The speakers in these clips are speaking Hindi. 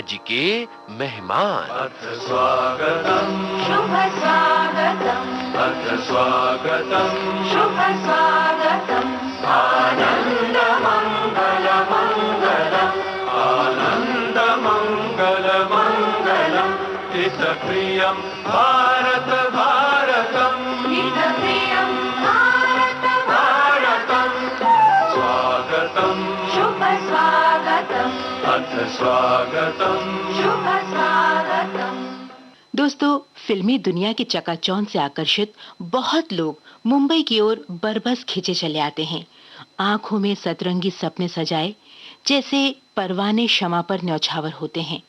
आज के मेहमान। अथ स्वागतम् शुभ स्वागतम् अथ स्वागतम् शुभ स्वागतम् आनन्द मङ्गल मङ्गलम् आनन्द मङ्गल मङ्गलम् हितप्रियं भारत भारतम् हितप्रियं भारत भारतम् स्वागतम् शुभ स्वागतम् अथ स्वागतम् शुभ स्वागतम्। दोस्तों, फिल्मी दुनिया की चकाचौंध से आकर्षित बहुत लोग मुंबई की ओर बरबस खींचे चले आते हैं। आंखों में सतरंगी सपने सजाए जैसे परवाने शमा पर न्यौछावर होते हैं।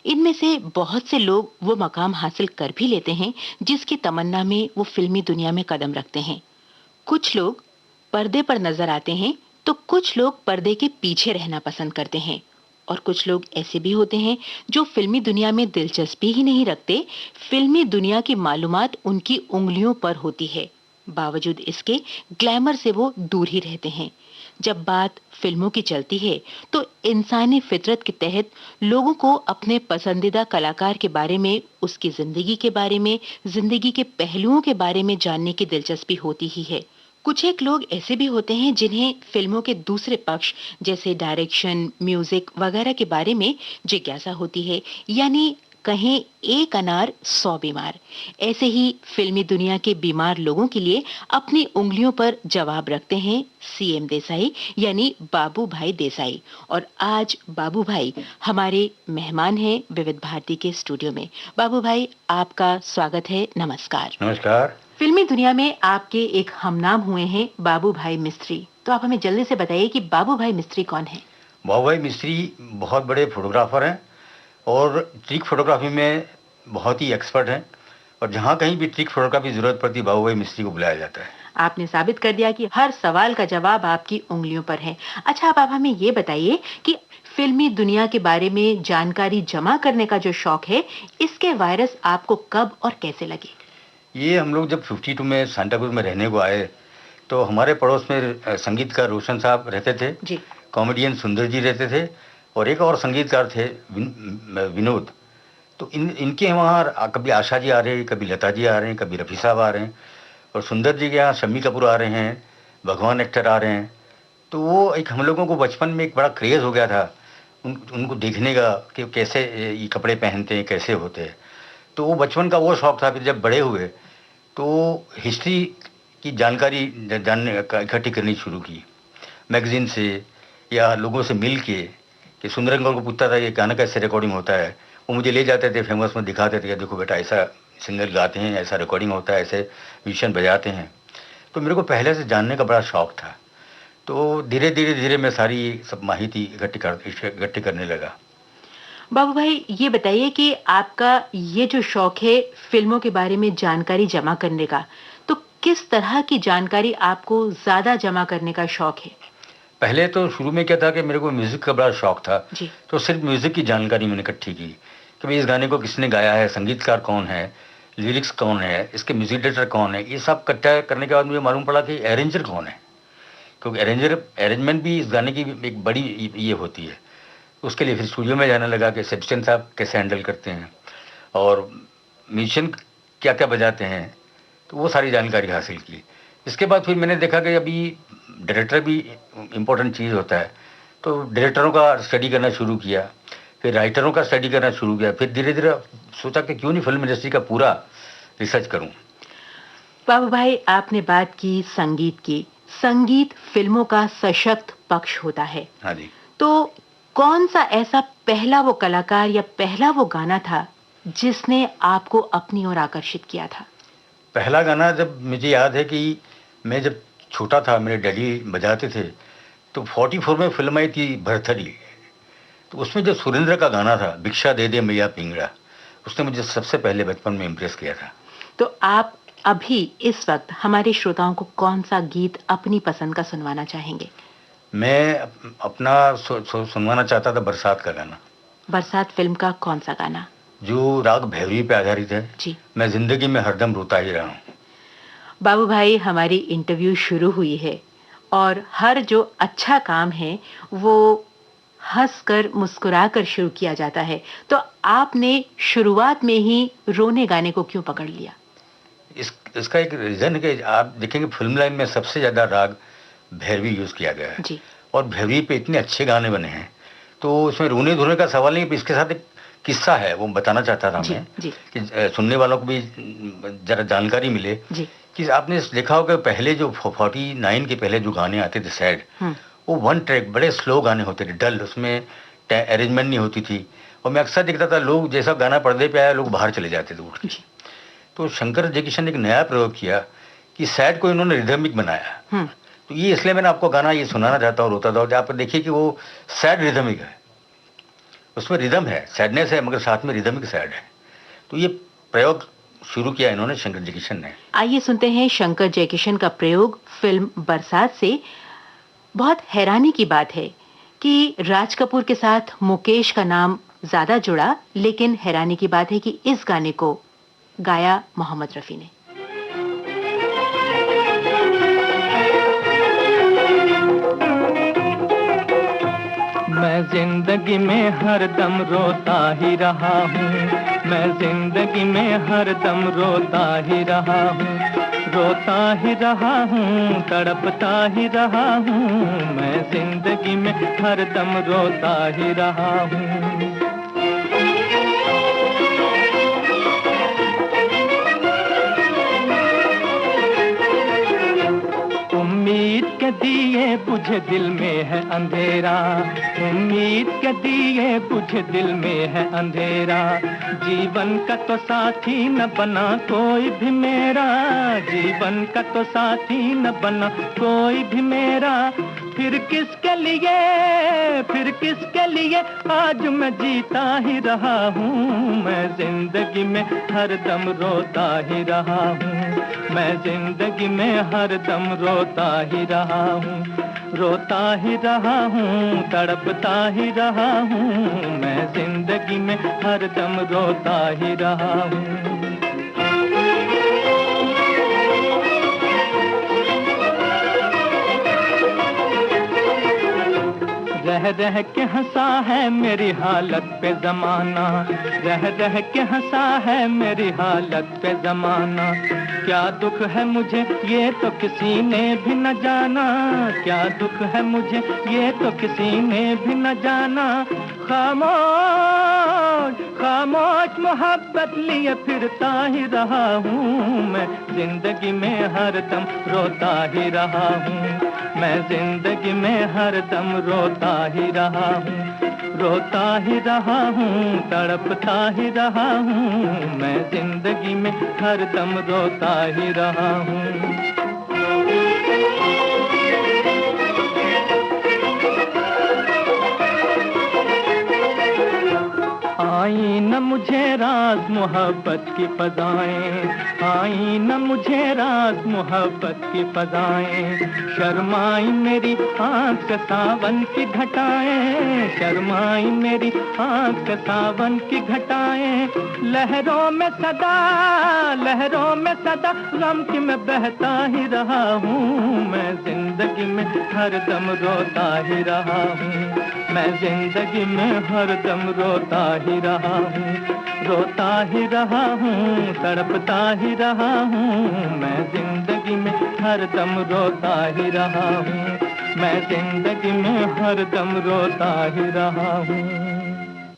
इनमें से बहुत से लोग वो मकाम हासिल कर भी लेते हैं जिसकी तमन्ना में वो फिल्मी दुनिया में कदम रखते हैं। कुछ लोग पर्दे पर नजर आते हैं तो कुछ लोग पर्दे के पीछे रहना पसंद करते हैं और कुछ लोग ऐसे भी होते हैं जो फिल्मी दुनिया में दिलचस्पी ही नहीं रखते। फिल्मी दुनिया की मालूमात उनकी उंगलियों पर होती है, बावजूद इसके ग्लैमर से वो दूर ही रहते हैं। जब बात फिल्मों की चलती है तो इंसानी फितरत के तहत लोगों को अपने पसंदीदा कलाकार के बारे में, उसकी जिंदगी के बारे में, जिंदगी के पहलुओं के बारे में जानने की दिलचस्पी होती ही है। कुछ एक लोग ऐसे भी होते हैं जिन्हें फिल्मों के दूसरे पक्ष जैसे डायरेक्शन, म्यूजिक वगैरह के बारे में जिज्ञासा होती है, यानी कहें एक अनार 100 बीमार। ऐसे ही फिल्मी दुनिया के बीमार लोगों के लिए अपनी उंगलियों पर जवाब रखते हैं सीएम देसाई यानी बाबू भाई देसाई। और आज बाबू भाई हमारे मेहमान हैं विविध भारती के स्टूडियो में। बाबू भाई, आपका स्वागत है। नमस्कार। नमस्कार। फिल्मी दुनिया में आपके एक हमनाम हुए हैं बाबू भाई मिस्त्री। तो आप हमें जल्दी से बताइए कि बाबू भाई मिस्त्री कौन है? बाबू भाई मिस्त्री बहुत बड़े फोटोग्राफर हैं और ट्रिक फोटोग्राफी में बहुत ही एक्सपर्ट हैं और जहाँ कहीं भी ट्रिक फोटोग्राफी की जरूरत पड़ती है बाबू भाई मिस्त्री को बुलाया जाता है। आपने साबित कर दिया कि हर सवाल का जवाब आपकी उंगलियों पर है। अच्छा, आप हमें ये बताइए कि फिल्मी दुनिया के बारे में जानकारी जमा करने का जो शौक है, इसके वायरस आपको कब और कैसे लगे? ये हम लोग जब 52 में सांता क्रूज में रहने को आए तो हमारे पड़ोस में संगीतकार रोशन साहब रहते थे जी। कॉमेडियन सुंदर जी रहते थे और एक और संगीतकार थे विनोद। तो इनके वहाँ कभी आशा जी आ रहे हैं, कभी लता जी आ रहे हैं, कभी रफ़ी साहब आ रहे हैं और सुंदर जी के यहाँ शम्मी कपूर आ रहे हैं, भगवान एक्टर आ रहे हैं। तो वो एक हम लोगों को बचपन में एक बड़ा क्रेज़ हो गया था उनको देखने का कि कैसे ये कपड़े पहनते हैं, कैसे होते हैं। तो वो बचपन का वो शौक़ था। फिर जब बड़े हुए तो हिस्ट्री की जानकारी जानने इकट्ठी करनी शुरू की मैगज़ीन से या लोगों से मिल के कि सुंदर अंकल को पूछता था ये गाना कैसे रिकॉर्डिंग होता है। वो मुझे ले जाते थे, फेमस में दिखाते थे कि देखो बेटा ऐसा सिंगर गाते हैं, ऐसा रिकॉर्डिंग होता है, ऐसे म्यूजिशियन बजाते हैं। तो मेरे को पहले से जानने का बड़ा शौक़ था। तो धीरे धीरे मैं सारी सब माहिती इकट्ठी करने लगा। बाबू भाई, ये बताइए कि आपका ये जो शौक है फिल्मों के बारे में जानकारी जमा करने का, तो किस तरह की जानकारी आपको ज्यादा जमा करने का शौक है? पहले तो शुरू में क्या था कि मेरे को म्यूज़िक का बड़ा शौक था जी। तो सिर्फ म्यूज़िक की जानकारी मैंने इकट्ठी की कि भाई इस गाने को किसने गाया है, संगीतकार कौन है, लिरिक्स कौन है, इसके म्यूज़िक डायरेक्टर कौन है। ये सब इकट्ठा करने के बाद मुझे मालूम पड़ा कि अरेंजर कौन है, क्योंकि अरेंजमेंट भी इस गाने की एक बड़ी ये होती है। उसके लिए फिर स्टूडियो में जाने लगा कि सेबस्टियन साहब कैसे हैंडल करते हैं और म्यूजिशियन क्या क्या बजाते हैं। तो वो सारी जानकारी हासिल की। इसके बाद फिर मैंने देखा कि अभी डायरेक्टर भी इम्पोर्टेंट चीज़ होता है, तो डायरेक्टरों का स्टडी करना शुरू किया, फिर राइटरों का स्टडी करना शुरू किया। फिर धीरे धीरे सोचा कि क्यों नहीं फिल्म इंडस्ट्री का पूरा रिसर्च करूं। बाबू भाई, आपने बात की संगीत की। संगीत फिल्मों का सशक्त पक्ष होता है। हाँ जी। तो कौन सा ऐसा पहला वो कलाकार या पहला वो गाना था जिसने आपको अपनी ओर आकर्षित किया था? पहला गाना जब मुझे याद है कि मैं जब छोटा था, मेरे डैडी बजाते थे, तो 44 में फिल्म आई थी भरथरी। तो उसमें जो सुरेंद्र का गाना था, भिक्षा दे दे मैया पिंगड़ा, उसने मुझे सबसे पहले बचपन में इम्प्रेस किया था। तो आप अभी इस वक्त हमारे श्रोताओं को कौन सा गीत अपनी पसंद का सुनवाना चाहेंगे? मैं अपना सुनवाना चाहता था बरसात का गाना। बरसात फिल्म का कौन सा गाना? जो राग भैरवी पे आधारित है। जी। मैं जिंदगी में हरदम रोता ही रहा हूँ। बाबू भाई, हमारी इंटरव्यू शुरू हुई है और हर जो अच्छा काम है वो हंसकर मुस्कुराकर शुरू किया जाता है, तो आपने शुरुआत में ही रोने गाने को क्यों पकड़ लिया? इसका एक रीज़न है कि आप देखेंगे फिल्म लाइन में सबसे ज़्यादा राग भैरवी यूज़ किया गया है जी। और भैरवी पे इतने अच्छे गाने बने हैं, तो इसमें रोने धोने का सवाल नहीं। इसके साथ एक किस्सा है, वो बताना चाहता था मैं कि सुनने वालों को भी ज़रा जानकारी मिले कि आपने देखा होगा पहले जो 49 के पहले जो गाने आते थे सैड, वो वन ट्रैक बड़े स्लो गाने होते थे, डल, उसमें अरेंजमेंट नहीं होती थी। और मैं अक्सर देखता था लोग जैसा गाना पर्दे पे आया लोग बाहर चले जाते थे उठ के। तो शंकर जयकिशन ने एक नया प्रयोग किया कि सैड को इन्होंने रिदमिक बनाया। तो ये इसलिए मैंने आपको गाना ये सुनाना चाहता हूँ, रोता था। आप देखिए कि वो सैड रिदमिक है, उसमें रिदम है, सैडनेस है, मगर साथ में रिदमिक सैड है। तो ये प्रयोग शुरू किया इन्होंने शंकर जयकिशन ने। आइए सुनते हैं शंकर जयकिशन का प्रयोग फिल्म बरसात से। बहुत हैरानी की बात है कि राज कपूर के साथ मुकेश का नाम ज्यादा जुड़ा, लेकिन हैरानी की बात है कि इस गाने को गाया मोहम्मद रफी ने। मैं जिंदगी में हरदम रोता ही रहा हूँ, मैं जिंदगी में हरदम रोता ही रहा हूँ, रोता ही रहा हूँ, तड़पता ही रहा हूँ, मैं जिंदगी में हरदम रोता ही रहा हूँ। उम्मीद के दिए बुझे दिल में है अंधेरा, उम्मीद के दिए बुझे दिल में है अंधेरा, जीवन का तो साथी न बना कोई भी मेरा, जीवन का तो साथी न बना कोई भी मेरा, फिर किसके लिए आज मैं जीता ही रहा हूँ, मैं जिंदगी में हरदम रोता ही रहा हूँ, मैं जिंदगी में हरदम रोता ही रहा हूँ, रोता ही रहा हूँ, तड़पता ही रहा हूँ, मैं जिंदगी में हरदम रोता ही रहा हूँ। रह रह के हंसा है मेरी हालत पे जमाना, रह रह के हंसा है मेरी हालत पे जमाना, क्या दुख है मुझे ये तो किसी ने भी न जाना, क्या दुख है मुझे ये तो किसी ने भी न जाना, खामोश खामोश मोहब्बत लिए फिरता ही रहा हूँ, मैं जिंदगी में हरदम रोता ही रहा हूँ, मैं जिंदगी में हरदम रोता ही रहा हूँ, रोता ही रहा हूँ, तड़पता ही रहा हूँ, मैं जिंदगी में हरदम रोता ही रहा हूँ। आई न मुझे राज मोहब्बत की फजाएं, आई न मुझे राज मोहब्बत की फजाएं, शर्माई मेरी आँख से सावन की घटाएं, शर्माई मेरी आँख से सावन की घटाएं, लहरों में सदा गम की मैं बहता ही रहा हूँ, मैं जिंदगी में हरदम रोता ही रहा हूँ, मैं जिंदगी में हरदम रोता ही रहा हूँ, रोता ही रहा हूँ, तड़पता ही रहा हूँ, मैं जिंदगी में हरदम रोता ही रहा हूँ, मैं जिंदगी में हरदम रोता ही रहा हूँ।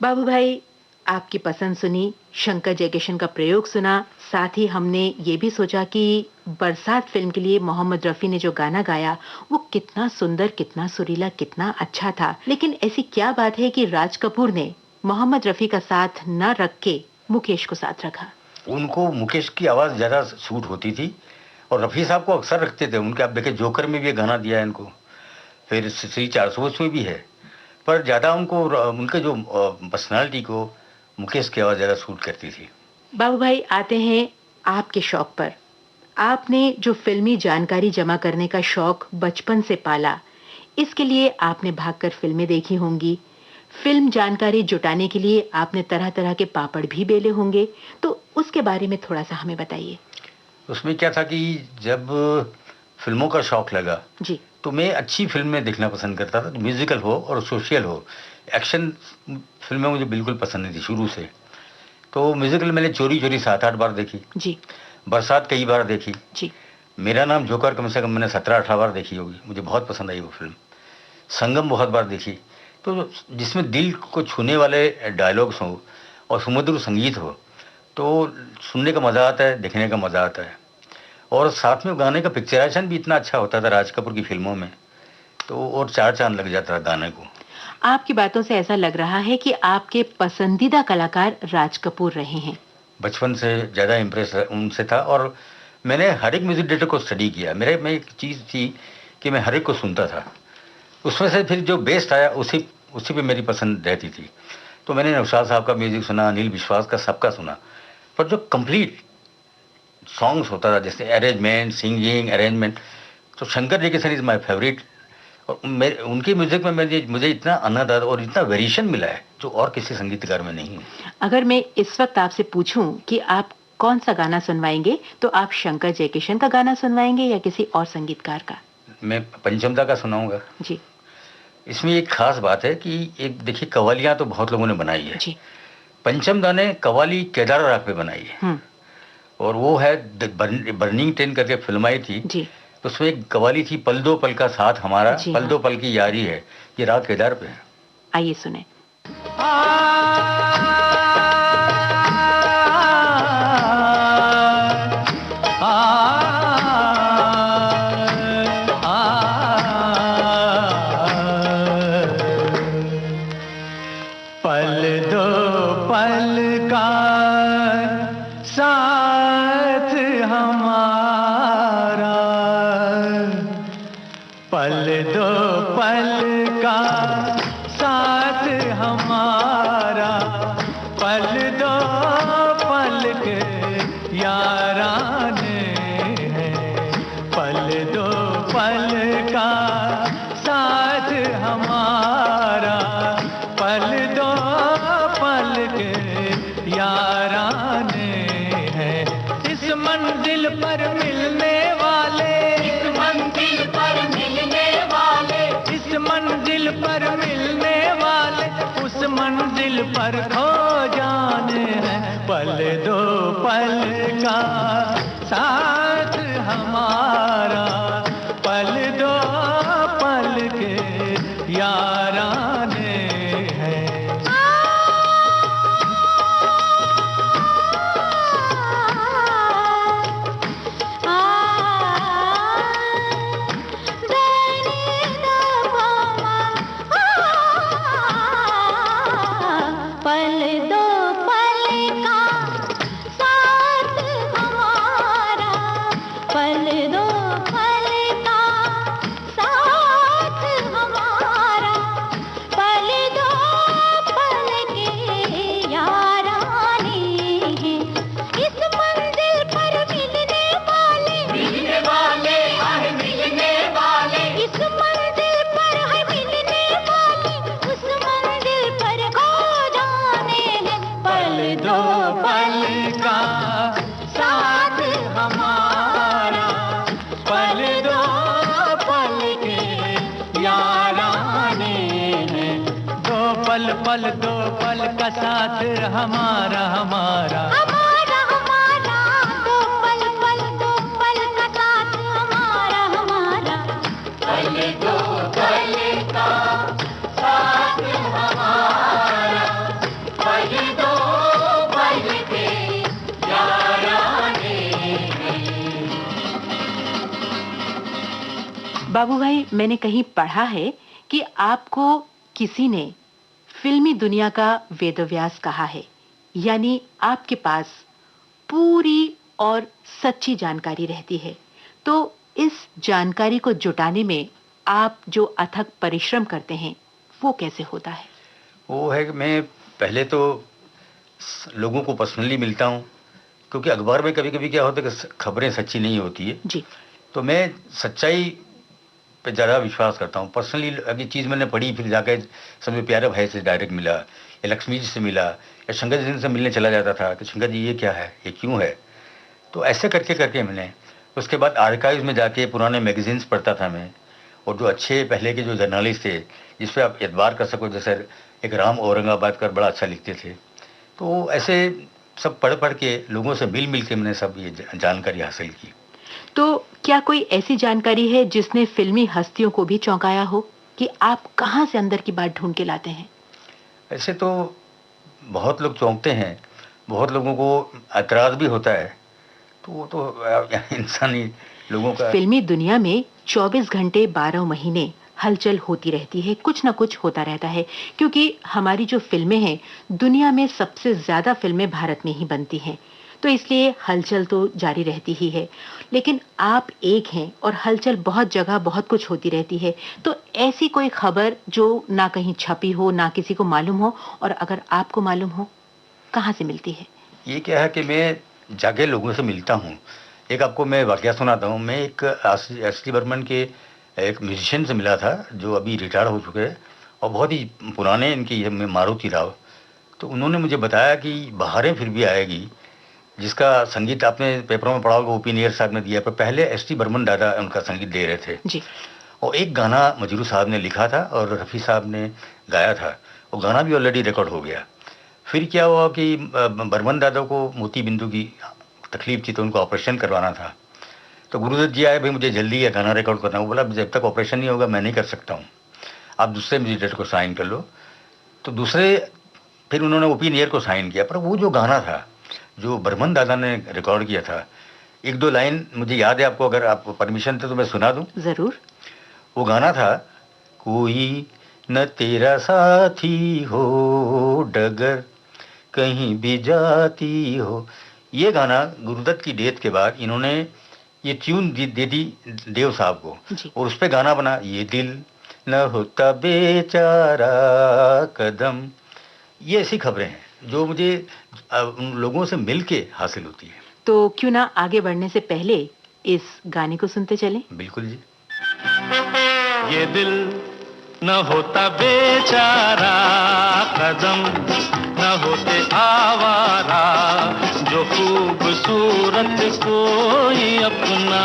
बाबू भाई, आपकी पसंद सुनी, शंकर जयकिशन का प्रयोग सुना, साथ ही हमने ये भी सोचा कि बरसात फिल्म के लिए मोहम्मद रफी ने जो गाना गाया वो कितना सुंदर, कितना सुरीला, कितना अच्छा था। लेकिन ऐसी क्या बात है कि राज कपूर ने मोहम्मद रफी का साथ न रख के मुकेश को साथ रखा? उनको मुकेश की आवाज़ ज़्यादा सूट होती थी और रफ़ी साहब को अक्सर रखते थे उनके। आप देखें जोकर में भी गाना दिया है इनको, फिर श्री 400 में भी है, पर ज़्यादा उनको उनके जो पर्सनालिटी को मुकेश की आवाज़ ज़्यादा सूट करती थी। बाबू भाई, आते हैं आपके शौक पर। आपने जो फिल्मी जानकारी जमा करने का शौक बचपन से पाला, इसके लिए आपने भागकर फिल्में देखी होंगी। फिल्म जानकारी जुटाने के लिए आपने तरह तरह के पापड़ भी बेले होंगे, तो उसके बारे में थोड़ा सा हमें बताइए। उसमें क्या था कि जब फिल्मों का शौक लगा जी, तो मैं अच्छी फिल्में देखना पसंद करता था, म्यूज़िकल हो और सोशल हो। एक्शन फिल्में मुझे बिल्कुल पसंद नहीं थी शुरू से। तो म्यूज़िकल मैंने चोरी चोरी 7-8 बार देखी, जी बरसात कई बार देखी, जी मेरा नाम जोकर कम से कम मैंने 17-18 बार देखी होगी, मुझे बहुत पसंद आई वो फिल्म। संगम बहुत बार देखी। तो जिसमें दिल को छूने वाले डायलॉग्स हों और सुमधुर संगीत हो, तो सुनने का मज़ा आता है, देखने का मज़ा आता है। और साथ में गाने का पिक्चराइजेशन भी इतना अच्छा होता था राज कपूर की फिल्मों में, तो और 4 चाँद लग जाता था गाने को। आपकी बातों से ऐसा लग रहा है कि आपके पसंदीदा कलाकार राज कपूर रहे हैं। बचपन से ज़्यादा इम्प्रेस उनसे था और मैंने हर एक म्यूज़िक डायरेक्टर को स्टडी किया। मेरे में एक चीज़ थी कि मैं हर एक को सुनता था, उसमें से फिर जो बेस्ट आया उसी उसी पे मेरी पसंद रहती थी। तो मैंने नौशाद साहब का म्यूज़िक सुना, अनिल विश्वास का, सबका सुना। पर जो कंप्लीट सॉन्ग्स होता था, जैसे अरेंजमेंट, सिंगिंग, अरेंजमेंट, तो Shankar Jaikishan is my favourite. और उनके म्यूज़िक में मुझे इतना आनंद आता और इतना वेरिएशन मिला है जो और किसी संगीतकार में नहीं है। अगर मैं इस वक्त आपसे पूछूं कि आप कौन सा गाना सुनवाएंगे, तो आप शंकर जयकिशन का गाना सुनवाएंगे या किसी और संगीतकार का? मैं पंचमदा का सुनाऊंगा। जी इसमें एक खास बात है कि एक देखिए, कव्वालियाँ तो बहुत लोगों ने बनाई है, जी पंचमदा ने कव्वाली केदार राग पे बनाई है। और वो है बर्निंग ट्रेन करके फिल्म आई थी, जी तो उसमें एक कव्वाली थी, पल दो पल का साथ हमारा, जी पल हाँ। दो पल की यारी है, ये राग केदार पे है। आइए सुने। पल दो पल का साथ हमारा, पल दो पल का साथ हमारा, पल दो पल के याराने हैं, पल दो पल का साथ हमारा, पल दो पल के याराने हैं। इस मंजिल पर मिलने वाले, इस मंजिल पर मिलने वाले, इस मंजिल पर मिलने वाले, उस मंजिल पर खो जाने हैं। पल दो पल का साथ हमारा, पल दो पल के याराने हैं। पल दो पल का साथ हमारा, पल दो पल का साथ हमारा, पल दो पल के याराने हैं। इस मंजिल पर मिलने वाले, मिलने वाले है मिलने वाले, इस मंजिल पर है मिलने वाले, उस मंजिल पर खो जाने हैं। पल दो पल का साथ हमारा, पल दो पल के याराने हैं। दो पल का साथ हमारा, हमारा हमारा हमारा, दो पल का साथ हमारा, हमारा, पल दो पल का साथ हमारा, पल दो पल के याराने हैं। बाबू भाई, मैंने कहीं पढ़ा है कि आपको किसी ने फिल्मी दुनिया का वेदव्यास कहा है, यानी आपके पास पूरी और सच्ची जानकारी रहती है। तो इस जानकारी को जुटाने में आप जो अथक परिश्रम करते हैं, वो कैसे होता है? वो है कि मैं पहले तो लोगों को पर्सनली मिलता हूँ, क्योंकि अखबार में कभी कभी क्या होता है कि खबरें सच्ची नहीं होती है। जी तो मैं सच्चाई पे ज़्यादा विश्वास करता हूँ। पर्सनली अभी चीज़ मैंने पढ़ी, फिर जाकर सबसे प्यारे भाई से डायरेक्ट मिला, या लक्ष्मी जी से मिला, या शंकर जी से मिलने चला जाता था कि शंकर जी ये क्या है, ये क्यों है। तो ऐसे करके करके मैंने उसके बाद आर्काइव्स में जाके पुराने मैगजीन्स पढ़ता था मैं, और जो अच्छे पहले के जो जर्नलिस्ट थे जिस पे आप एतबार कर सको, जैसे एक राम औरंगाबाद कर बड़ा अच्छा लिखते थे, तो ऐसे सब पढ़ पढ़ के लोगों से मिल मिल के मैंने सब ये जानकारी हासिल की। तो क्या कोई ऐसी जानकारी है जिसने फिल्मी हस्तियों को भी चौंकाया हो कि आप कहाँ से अंदर की बात ढूंढ के लाते हैं? ऐसे तो बहुत लोग चौंकते हैं, बहुत लोगों को एतराज़ भी होता है, तो वो तो इंसानी लोगों का। फिल्मी दुनिया में 24 घंटे 12 महीने हलचल होती रहती है, कुछ ना कुछ होता रहता है, क्योंकि हमारी जो फिल्में हैं, दुनिया में सबसे ज्यादा फिल्में भारत में ही बनती हैं, तो इसलिए हलचल तो जारी रहती ही है। लेकिन आप एक हैं और हलचल बहुत जगह बहुत कुछ होती रहती है, तो ऐसी कोई खबर जो ना कहीं छपी हो, ना किसी को मालूम हो, और अगर आपको मालूम हो, कहाँ से मिलती है? ये क्या है कि मैं जाके लोगों से मिलता हूँ। एक आपको मैं वाकया सुनाता हूँ। मैं एक एस टी बर्मन के एक म्यूजिशियन से मिला था जो अभी रिटायर हो चुके हैं और बहुत ही पुराने, इनकी मारुति राव। तो उन्होंने मुझे बताया कि बहारें फिर भी आएगी, जिसका संगीत आपने पेपरों में पढ़ा होगा, ओपी नैयर साहब ने दिया, पर पहले एस टी बर्मन दादा उनका संगीत दे रहे थे जी। और एक गाना मजरू साहब ने लिखा था और रफ़ी साहब ने गाया था। वो गाना भी ऑलरेडी रिकॉर्ड हो गया। फिर क्या हुआ कि बर्मन दादा को मोती बिंदु की तकलीफ थी, तो उनको ऑपरेशन करवाना था। तो गुरुदत्त जी आए, भाई मुझे जल्दी ये गाना रिकॉर्ड करना है। वो बोला जब तक ऑपरेशन नहीं होगा मैं नहीं कर सकता हूँ, आप दूसरे म्यूजिशियन को साइन कर लो। तो फिर उन्होंने ओपी नैयर को साइन किया। पर वो जो गाना था जो बर्मन दादा ने रिकॉर्ड किया था, एक दो लाइन मुझे याद है, आपको अगर आप परमिशन थे तो मैं सुना दूँ। जरूर। वो गाना था, कोई न तेरा साथी हो डगर कहीं भी जाती हो। ये गाना गुरुदत्त की डेथ के बाद इन्होंने ये ट्यून दे दी देव साहब को और उस पर गाना बना, ये दिल न होता बेचारा कदम। ये ऐसी खबरें हैं जो मुझे उन लोगों से मिल के हासिल होती है। तो क्यों ना आगे बढ़ने से पहले इस गाने को सुनते चलें? बिल्कुल जी। ये दिल न होता बेचारा कदम न होते आवारा, जो खूबसूरत कोई अपना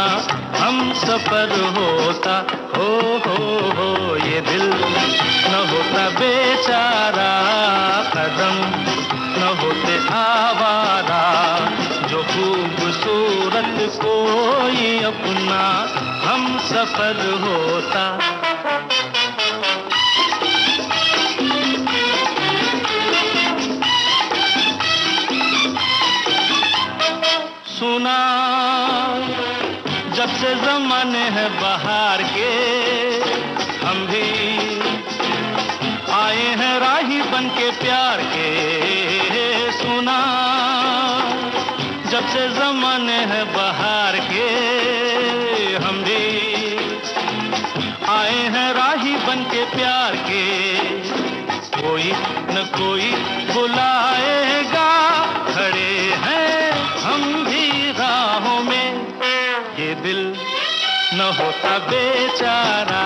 हम सफर होता हो। ये दिल न होता बेचारा कदम न होते आवारा, जो खूबसूरत कोई अपना हम सफर होता। सुना जब से ज़माने हैं बहार के, हम भी आए हैं राही बन के प्यार के। सुना जब से ज़माने हैं बहार के, हम भी आए हैं राही बन के प्यार के। कोई न कोई बुलाएगा, खड़े हैं हम भी राहों में। ये दिल न होता बेचारा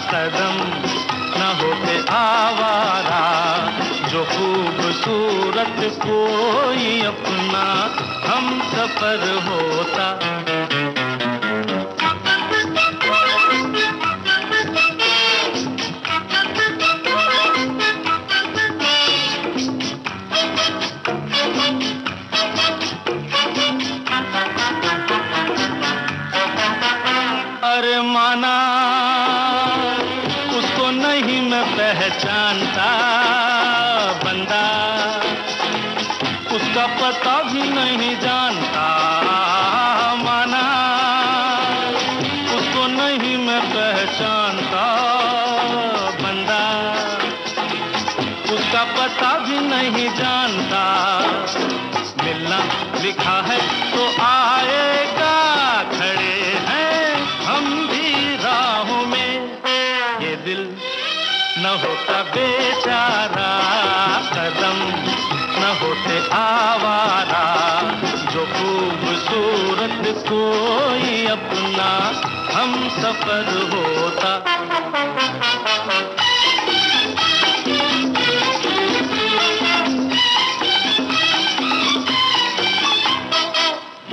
कदम न होते आवारा, जो खूबसूरत कोई अपना हम सफर होता। अरे माना उसको नहीं मैं पहचानता, बंदा उसका पता भी नहीं जानता। माना उसको नहीं मैं पहचानता, बंदा उसका पता भी नहीं जानता। मिलना लिखा है तो आएगा, खड़े हैं हम भी राहों में। ये दिल न होता बेचारा कदम न होते आवारा, जो खूबसूरत कोई अपना हम सफर होता।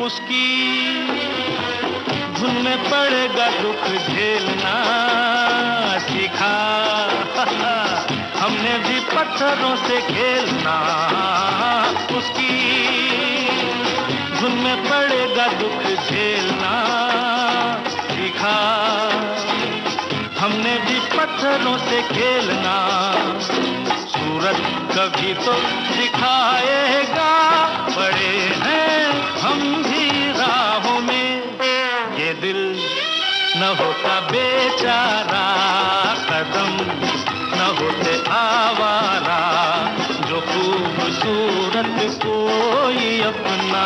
उसकी धुन में पड़ेगा दुख झेलना सीखा। हमने भी पत्थरों से खेलना, उसकी धुन में पड़ेगा दुख झेलना सीखा। हमने भी पत्थरों से खेलना, सूरज कभी तो दिखाएगा। बड़े हैं हम भी राहों में, ये दिल न होता बेचारा, कदम न होते आवारा। जो खूबसूरत कोई अपना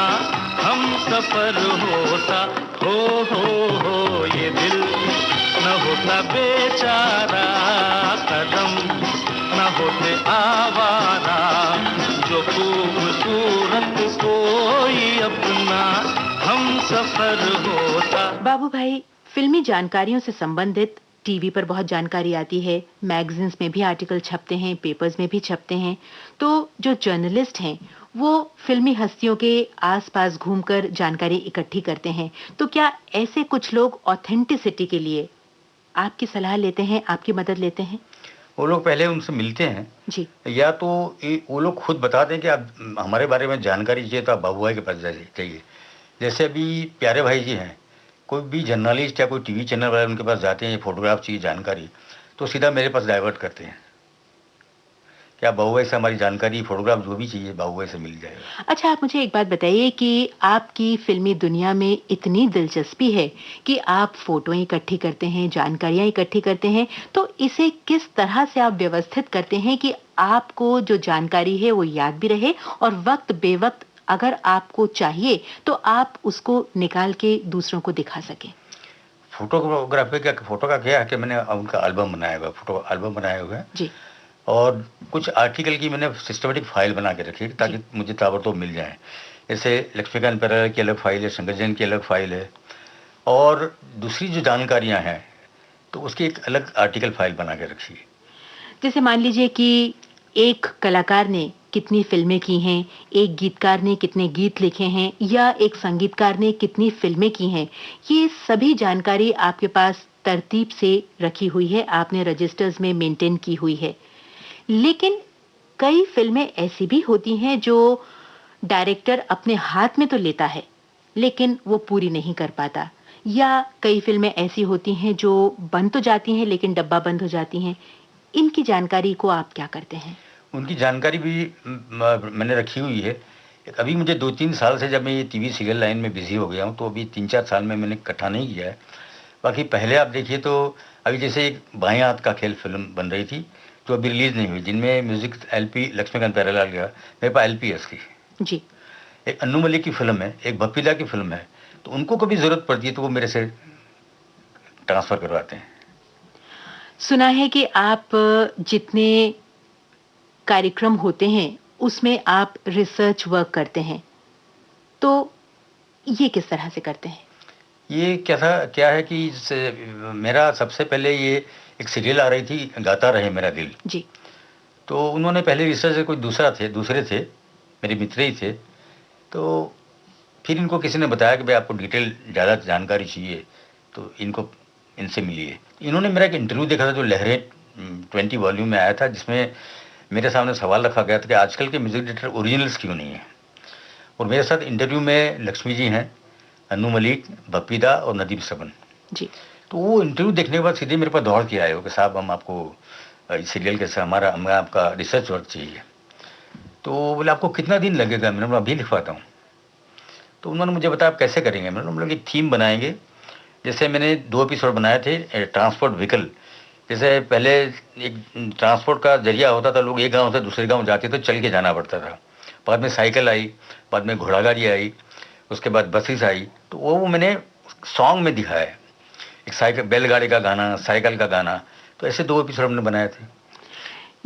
हम सफर होता, हो ये दिल न होता बेचारा, कदम न होते आवारा। जो खूबसूरत कोई अपना हम सफर होता। बाबू भाई, फिल्मी जानकारियों से संबंधित टीवी पर बहुत जानकारी आती है, मैगजीन्स में भी आर्टिकल छपते हैं, पेपर्स में भी छपते हैं। तो जो जर्नलिस्ट हैं वो फिल्मी हस्तियों के आसपास घूमकर जानकारी इकट्ठी करते हैं। तो क्या ऐसे कुछ लोग ऑथेंटिसिटी के लिए आपकी सलाह लेते हैं, आपकी मदद लेते हैं? वो लोग पहले उनसे मिलते हैं जी। या तो वो लोग खुद बता दें कि आप हमारे बारे में जानकारी चाहिए तो आप बाबू भाई के पास चाहिए। जैसे अभी प्यारे भाई जी हैं, कोई भी जर्नलिस्ट या कोई टीवी चैनल वाले उनके पास जाते हैं, फोटोग्राफ चाहिए जानकारी, तो सीधा मेरे पास डाइवर्ट करते हैं कि आप बाबू भाई से हमारी जानकारी, फोटोग्राफ जो भी चाहिए बाबू भाई से मिल जाएगा। अच्छा, आप मुझे एक बात बताइए कि आपकी फिल्मी दुनिया में इतनी दिलचस्पी है कि आप फोटो इकट्ठी करते हैं, जानकारियां इकट्ठी करते हैं, तो इसे किस तरह से आप व्यवस्थित करते हैं कि आपको जो जानकारी है वो याद भी रहे और वक्त बेवक्त अगर आपको चाहिए तो आप उसको निकाल के दूसरों को दिखा सकें? फोटोग्राफी का, फोटो का क्या है कि मैंने उनका एल्बम बनाया हुआ है, फोटो एल्बम बनाया हुआ है जी। और कुछ आर्टिकल की मैंने सिस्टमेटिक फाइल बना के रखी है ताकि मुझे ताबड़तोड़ मिल जाए। जैसे लक्ष्मीकांत प्यारेलाल की अलग फाइल है, शंकर जैन की अलग फाइल है, और दूसरी जो जानकारियां हैं तो उसकी एक अलग आर्टिकल फाइल बना के रखी है। जैसे मान लीजिए कि एक कलाकार ने कितनी फिल्में की हैं, एक गीतकार ने कितने गीत लिखे हैं, या एक संगीतकार ने कितनी फिल्में की हैं, ये सभी जानकारी आपके पास तरतीब से रखी हुई है, आपने रजिस्टर्स में मेंटेन की हुई है। लेकिन कई फिल्में ऐसी भी होती हैं जो डायरेक्टर अपने हाथ में तो लेता है लेकिन वो पूरी नहीं कर पाता, या कई फिल्में ऐसी होती हैं जो बन तो जाती हैं लेकिन डब्बा बंद हो जाती हैं। इनकी जानकारी को आप क्या करते हैं? उनकी जानकारी भी मैंने रखी हुई है। अभी मुझे 2-3 साल से, जब मैं ये टीवी सीरियल लाइन में बिजी हो गया हूँ, तो अभी 3-4 साल में मैंने इकट्ठा नहीं किया है। बाकी पहले आप देखिए तो अभी जैसे एक बाएं हाथ का खेल फिल्म बन रही थी जो अभी रिलीज नहीं हुई, जिनमें म्यूजिक एलपी लक्ष्मीकांत प्यारेलाल का, मेरे पास एलपी है उसकी जी। एक अन्नू मलिक की फिल्म है, एक भप्पीदा की फिल्म है, तो उनको कभी जरूरत पड़ती है तो वो मेरे से ट्रांसफर करवाते हैं। सुना है कि आप जितने कार्यक्रम होते हैं उसमें आप रिसर्च वर्क करते हैं, तो ये किस तरह से करते हैं? ये क्या है कि मेरा सबसे पहले ये एक सीरियल आ रही थी, गाता रहे मेरा दिल जी। तो उन्होंने पहले रिसर्च कोई दूसरे थे, मेरे मित्र ही थे, तो फिर इनको किसी ने बताया कि भाई आपको डिटेल ज़्यादा जानकारी चाहिए तो इनसे मिलिए। इन्होंने मेरा एक इंटरव्यू देखा था जो लहरें 20 वॉल्यूम में आया था, जिसमें मेरे सामने सवाल रखा गया था कि आजकल के म्यूजिक डायरेक्टर ओरिजिनल्स क्यों नहीं है। और मेरे साथ इंटरव्यू में लक्ष्मी जी हैं, अन्नू मलिक, भप्पीदा और नदीम श्रवण जी। तो वो इंटरव्यू देखने के बाद सीधे मेरे पास दौड़ के आए हो कि साहब हम आपको इस सीरियल के साथ हमें आपका रिसर्च वर्क चाहिए। तो बोले आपको कितना दिन लगेगा? मैंने बोला अभी लिखवाता हूँ। तो उन्होंने मुझे बताया आप कैसे करेंगे? मैंने बोला एक थीम बनाएंगे। जैसे मैंने 2 एपिसोड बनाए थे ट्रांसपोर्ट व्हीकल, जैसे पहले एक ट्रांसपोर्ट का जरिया होता था, लोग एक गांव से दूसरे गांव जाते तो चल के जाना पड़ता था, बाद में साइकिल आई, बाद में घोड़ा गाड़ी आई, उसके बाद बसेस आई, तो वो मैंने सॉन्ग में दिखाया है, एक साइकिल बैलगाड़ी का गाना, साइकिल का गाना, तो ऐसे 2 एपिसोड हमने बनाए थे।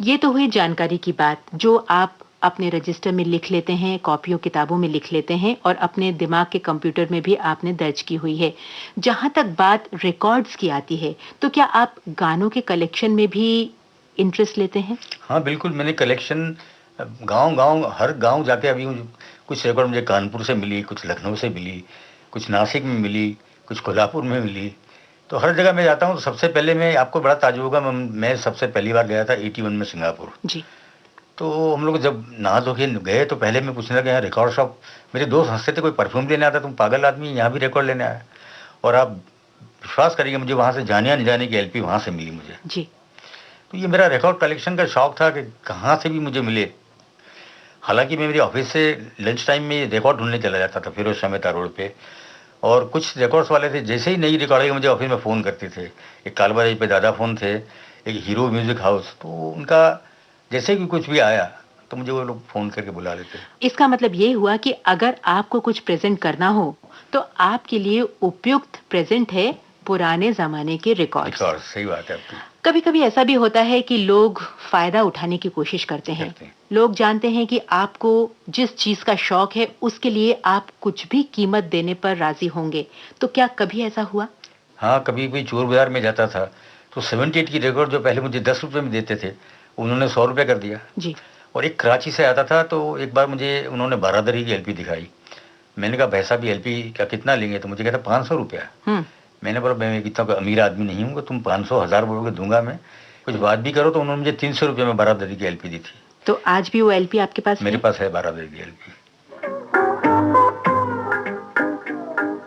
ये तो हुई जानकारी की बात जो आप अपने रजिस्टर में लिख लेते हैं, कॉपियों किताबों में लिख लेते हैं और अपने दिमाग के कंप्यूटर में भी आपने दर्ज की हुई है। जहां तक बात रिकॉर्ड्स की आती है, तो क्या आप गानों के कलेक्शन में भी इंटरेस्ट लेते हैं? हाँ बिल्कुल, मैंने कलेक्शन गांव हर गांव जाके, अभी कुछ रिकॉर्ड मुझे कानपुर से मिली, कुछ लखनऊ से मिली, कुछ नासिक में मिली, कुछ कोल्हापुर में मिली। तो हर जगह मैं जाता हूँ तो सबसे पहले मैं, आपको बड़ा ताज्जुब होगा, मैं सबसे पहली बार गया था 81 में सिंगापुर। जी। तो हम लोग जब नहा धो के गए तो पहले मैं पूछने लगा यहाँ रिकॉर्ड शॉप, मेरे दोस्त हंसते थे, कोई परफ्यूम लेने आता, तुम पागल आदमी, यहाँ भी रिकॉर्ड लेने आया। और आप विश्वास करिए मुझे वहाँ से जाने अनजाने की एलपी वहाँ से मिली मुझे। जी। तो ये मेरा रिकॉर्ड कलेक्शन का शौक था कि कहाँ से भी मुझे मिले। हालांकि मैं मेरे ऑफिस से लंच टाइम में रिकॉर्ड ढूंढने चला जाता था फिरोज शाह मेहता रोड पे, और कुछ रिकॉर्ड्स वाले थे जैसे ही नई रिकॉर्ड आई मुझे ऑफिस में फ़ोन करते थे। एक कालबाजी पे दादा फ़ोन थे, एक हीरो म्यूज़िक हाउस, तो उनका जैसे कि कुछ भी आया तो मुझे वो लोग फ़ोन करके बुला लेते। इसका मतलब ये हुआ कि अगर आपको कुछ प्रेजेंट करना हो तो आपके लिए उपयुक्त प्रेजेंट है पुराने जमाने के रिकॉर्ड्स। सही बात है आपकी। कभी कभी ऐसा भी होता है कि लोग फायदा उठाने की कोशिश करते हैं। लोग जानते हैं कि आपको जिस चीज का शौक है उसके लिए आप कुछ भी कीमत देने पर राजी होंगे। तो क्या कभी ऐसा हुआ? हाँ, कभी कोई चोर बाजार में जाता था तो 78 की रिकॉर्ड जो पहले मुझे 10 रुपये में देते थे उन्होंने 100 रुपये कर दिया जी। और एक कराची से आता था तो एक बार मुझे उन्होंने बारादरी की एलपी दिखाई। मैंने कहा भाई साहब एलपी का कितना लेंगे? तो मुझे कहता 500 रुपया। मैंने बोला मैं इतना अमीर आदमी नहीं हूँ, तुम 500 1000 बोलोगे दूंगा मैं, कुछ बात भी करो। तो उन्होंने मुझे 300 रुपये में बारादरी की एलपी दी थी। तो आज भी वो एलपी आपके पास मेरे पास है बारादरी की एलपी।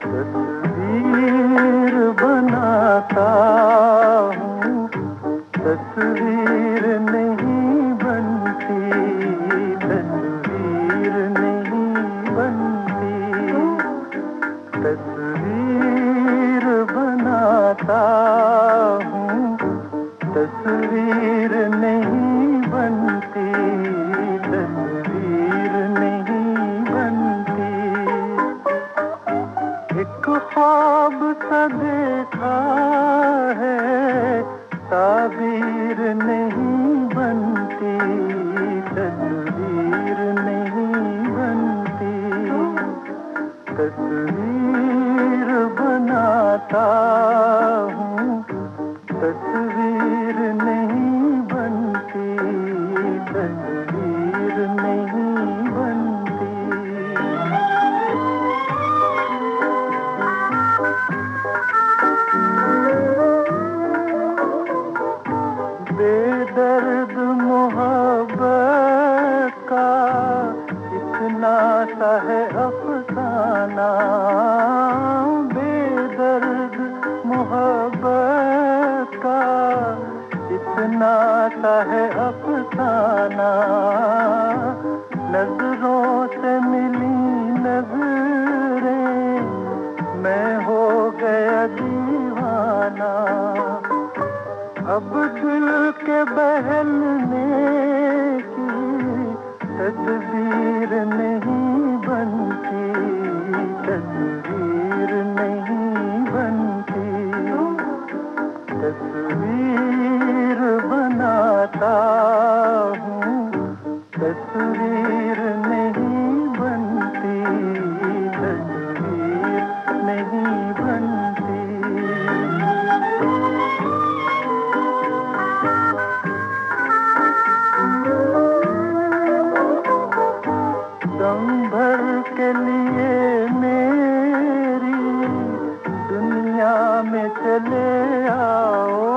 तस्वीर बनाता हूँ, तस्वीर नहीं बनती, तस्वीर नहीं बनती, तस्वीर बनाता हूँ, तस्वीर नहीं बनती, तस्वीर नहीं बनती। एक ख्वाब सा देखा है, ताबीर नहीं बनती, तस्वीर नहीं बनती, तस्वीर बनाता हूँ, तस्वीर नहीं बनती, तस्वीर नहीं बनती। बेदर्द मोहब्बत का इतना सा है अफसाना, बेदर्द मोहब्बत का इतना सा है अफसाना। नजरों से मिली नजरें, मैं हो गया दीवाना। अब दिल के बहलने की तस्वीर नहीं बनती, तस्वीर नहीं बनती, तस्वीर बनाता हूँ, तस्वीर नहीं बनती, तस्वीर नहीं बनती। दम भर के लिए मेरी दुनिया में चले आओ,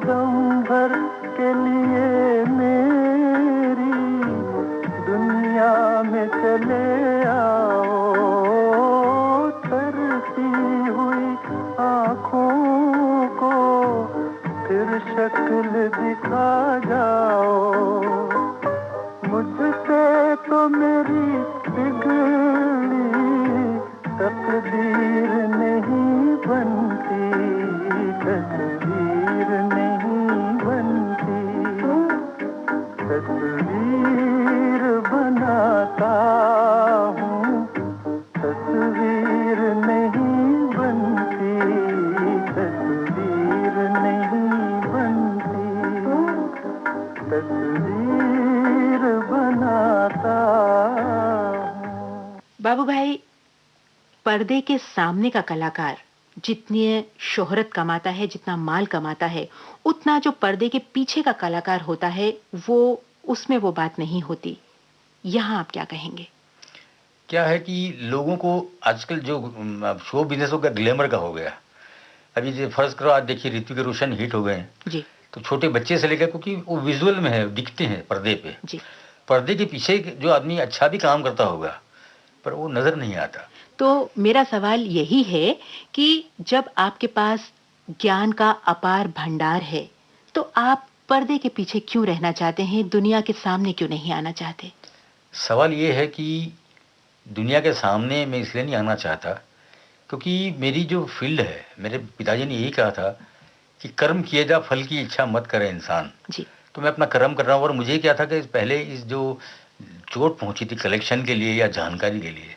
दम भर के लिए मेरी दुनिया में चले आओ। तरसी हुई आँखों को फिर शक्ल दिखा जाओ। मुझसे तो मेरी बिगड़ी तकदीर नहीं बनती, तस्वीर नहीं बनती, तस्वीर बनाता हूँ, तस्वीर नहीं बनती, तस्वीर नहीं बनती, तस्वीर बनाता हूँ। बाबू भाई, पर्दे के सामने का कलाकार जितनी शोहरत कमाता है, जितना माल कमाता है, उतना जो पर्दे के पीछे का कलाकार होता है वो उसमें वो बात नहीं होती। यहाँ आप क्या कहेंगे? क्या है कि लोगों को आजकल जो शो बिजनेस हो गया, ग्लैमर का हो गया। अभी जो फर्ज करो, आज देखिए ऋतिक रोशन हिट हो गए हैं, जी तो छोटे बच्चे से लेकर, क्योंकि वो विजुअल में है, दिखते हैं पर्दे पे। जी। पर्दे के पीछे जो आदमी अच्छा भी काम करता होगा, पर वो नजर नहीं आता। तो मेरा सवाल यही है कि जब आपके पास ज्ञान का अपार भंडार है, तो आप पर्दे के पीछे क्यों रहना चाहते हैं? दुनिया के सामने क्यों नहीं आना चाहते? सवाल ये है कि दुनिया के सामने मैं इसलिए नहीं आना चाहता, क्योंकि मेरी जो फील्ड है, मेरे पिताजी ने यही कहा था कि कर्म किए जा, फल की इच्छा मत करे इंसान। जी तो मैं अपना कर्म कर रहा हूँ, और मुझे क्या था कि पहले इस जो चोट पहुंची थी कलेक्शन के लिए या जानकारी के लिए,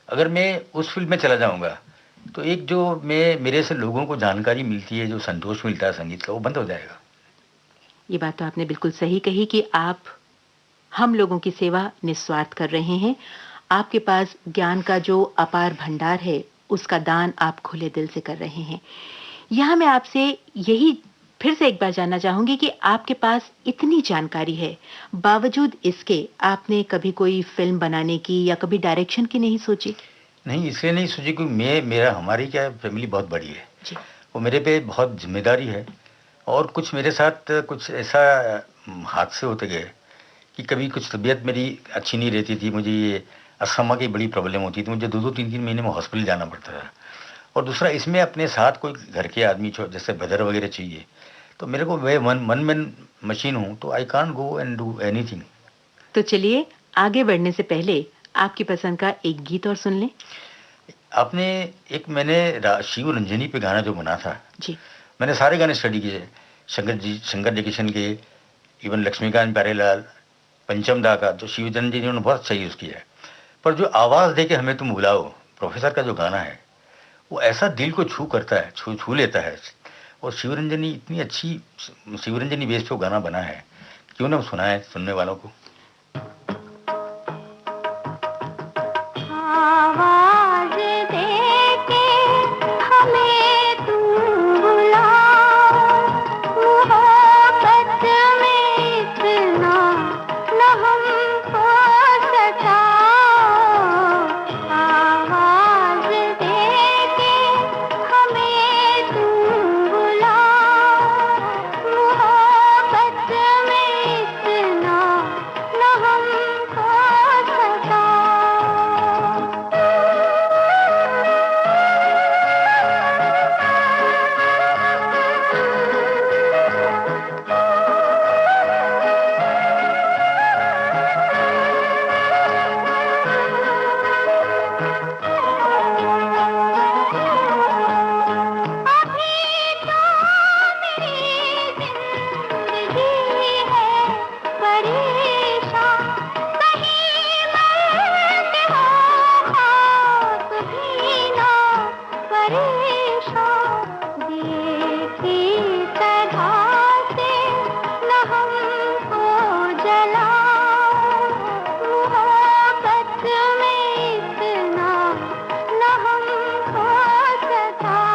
अगर मैं उस फील्ड में चला जाऊंगा, तो एक जो मेरे से लोगों को जानकारी मिलती है, जो संतोष मिलता है संगीत का, वो बंद हो जाएगा। ये बात तो आपने बिल्कुल सही कही कि आप हम लोगों की सेवा निस्वार्थ कर रहे हैं। आपके पास ज्ञान का जो अपार भंडार है, उसका दान आप खुले दिल से कर रहे हैं। यहाँ मैं आपसे यही फिर से एक बार जानना चाहूंगी कि आपके पास इतनी जानकारी है, बावजूद इसके आपने कभी कोई फिल्म बनाने की या कभी डायरेक्शन की नहीं सोची? नहीं, इसलिए नहीं सोची कि हमारी क्या फैमिली बहुत बड़ी है, जी वो मेरे पे बहुत जिम्मेदारी है। और कुछ मेरे साथ कुछ ऐसा हादसे होते गए कि कभी कुछ तबीयत मेरी अच्छी नहीं रहती थी, मुझे ये अस्थमा की बड़ी प्रॉब्लम होती थी, मुझे 2-2 3-3 महीने में हॉस्पिटल जाना पड़ता था। और दूसरा, इसमें अपने साथ कोई घर के आदमी जैसे ब्रदर वगैरह चाहिए, तो मेरे को मैं वन मैन मशीन हूँ, तो I can't go and do anything. तो चलिए आगे बढ़ने से पहले आपकी पसंद का एक गीत और सुन लें। आपने मैंने शिव रंजनी पे गाना जो बना था, जी मैंने सारे गाने स्टडी किए, शंकर जयकिशन के, इवन लक्ष्मीकांत प्यारेलाल, पंचम दा का, तो शिव रंजनी ने बहुत अच्छा यूज़ किया है। पर जो आवाज़ दे के हमें तुम बुलाओ, प्रोफेसर का जो गाना है, वो ऐसा दिल को छू करता है, छू लेता है। और शिवरंजनी इतनी अच्छी शिवरंजनी बेस पे गाना बना है, क्यों ना सुनाए सुनने वालों को। आवाज देके हमें तुम बुलाओ, मोहब्बत में इतना न हमको सताओ। आवाज देके हमें तुम बुलाओ, मोहब्बत में इतना न हमको सताओ।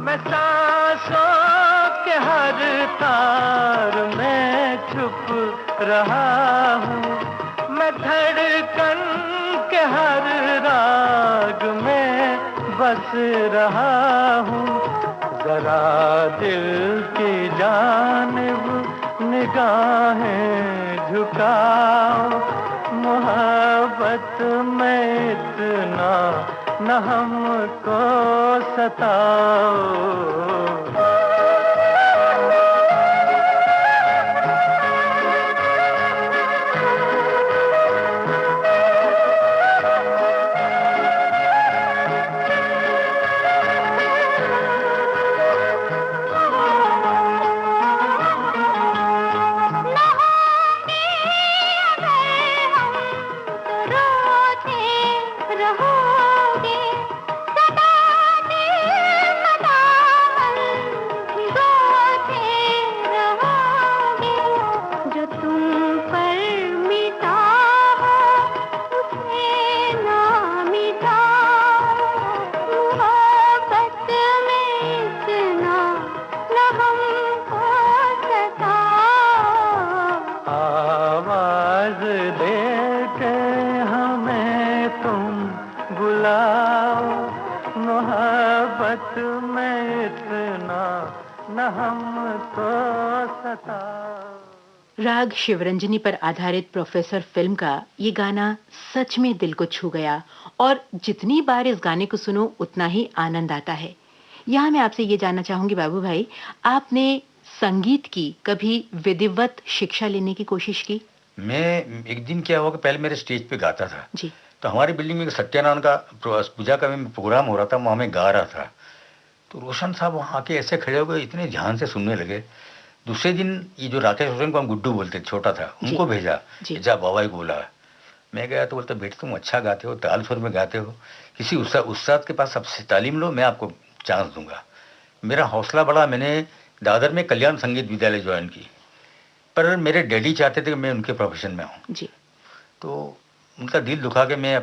मैं सांसों के हर तार में छुप रहा हूँ, मैं धड़कन के हर राग में बस रहा हूँ। जरा दिल की जानिब निगाहें झुकाओ, मोहब्बत में इतना न हमको सताओ। रहोगे सदा दिल मदामल राज दे के हमें तुम बुलाओ, मोहब्बत में इतना न हमको सताओ। राग शिवरंजनी पर आधारित प्रोफेसर फिल्म का ये गाना सच में दिल को छू गया और जितनी बार इस गाने को सुनो उतना ही आनंद आता है। यहाँ मैं आपसे ये जानना चाहूंगी बाबू भाई, आपने संगीत की कभी विधिवत शिक्षा लेने की कोशिश की? मैं एक दिन क्या हुआ कि पहले मेरे स्टेज पे गाता था जी। तो हमारी बिल्डिंग में एक सत्यानारायण का पूजा का प्रोग्राम हो रहा था, वहाँ मैं गा रहा था। तो रोशन साहब वहाँ आके ऐसे खड़े हो गए, इतने ध्यान से सुनने लगे। दूसरे दिन ये जो राकेश रोशन को हम गुड्डू बोलते थे, छोटा था, उनको भेजा, जा बाबा को बोला। मैं गया तो बोलता बेटे तुम अच्छा गाते हो, ताल सुर में गाते हो, किसी उस्ताद के पास सबसे तालीम लो, मैं आपको चांस दूंगा। मेरा हौसला बढ़ा, मैंने दादर में कल्याण संगीत विद्यालय ज्वाइन की, पर मेरे डैडी चाहते थे कि मैं उनके प्रोफेशन में आऊँ। तो उनका दिल दुखा के मैं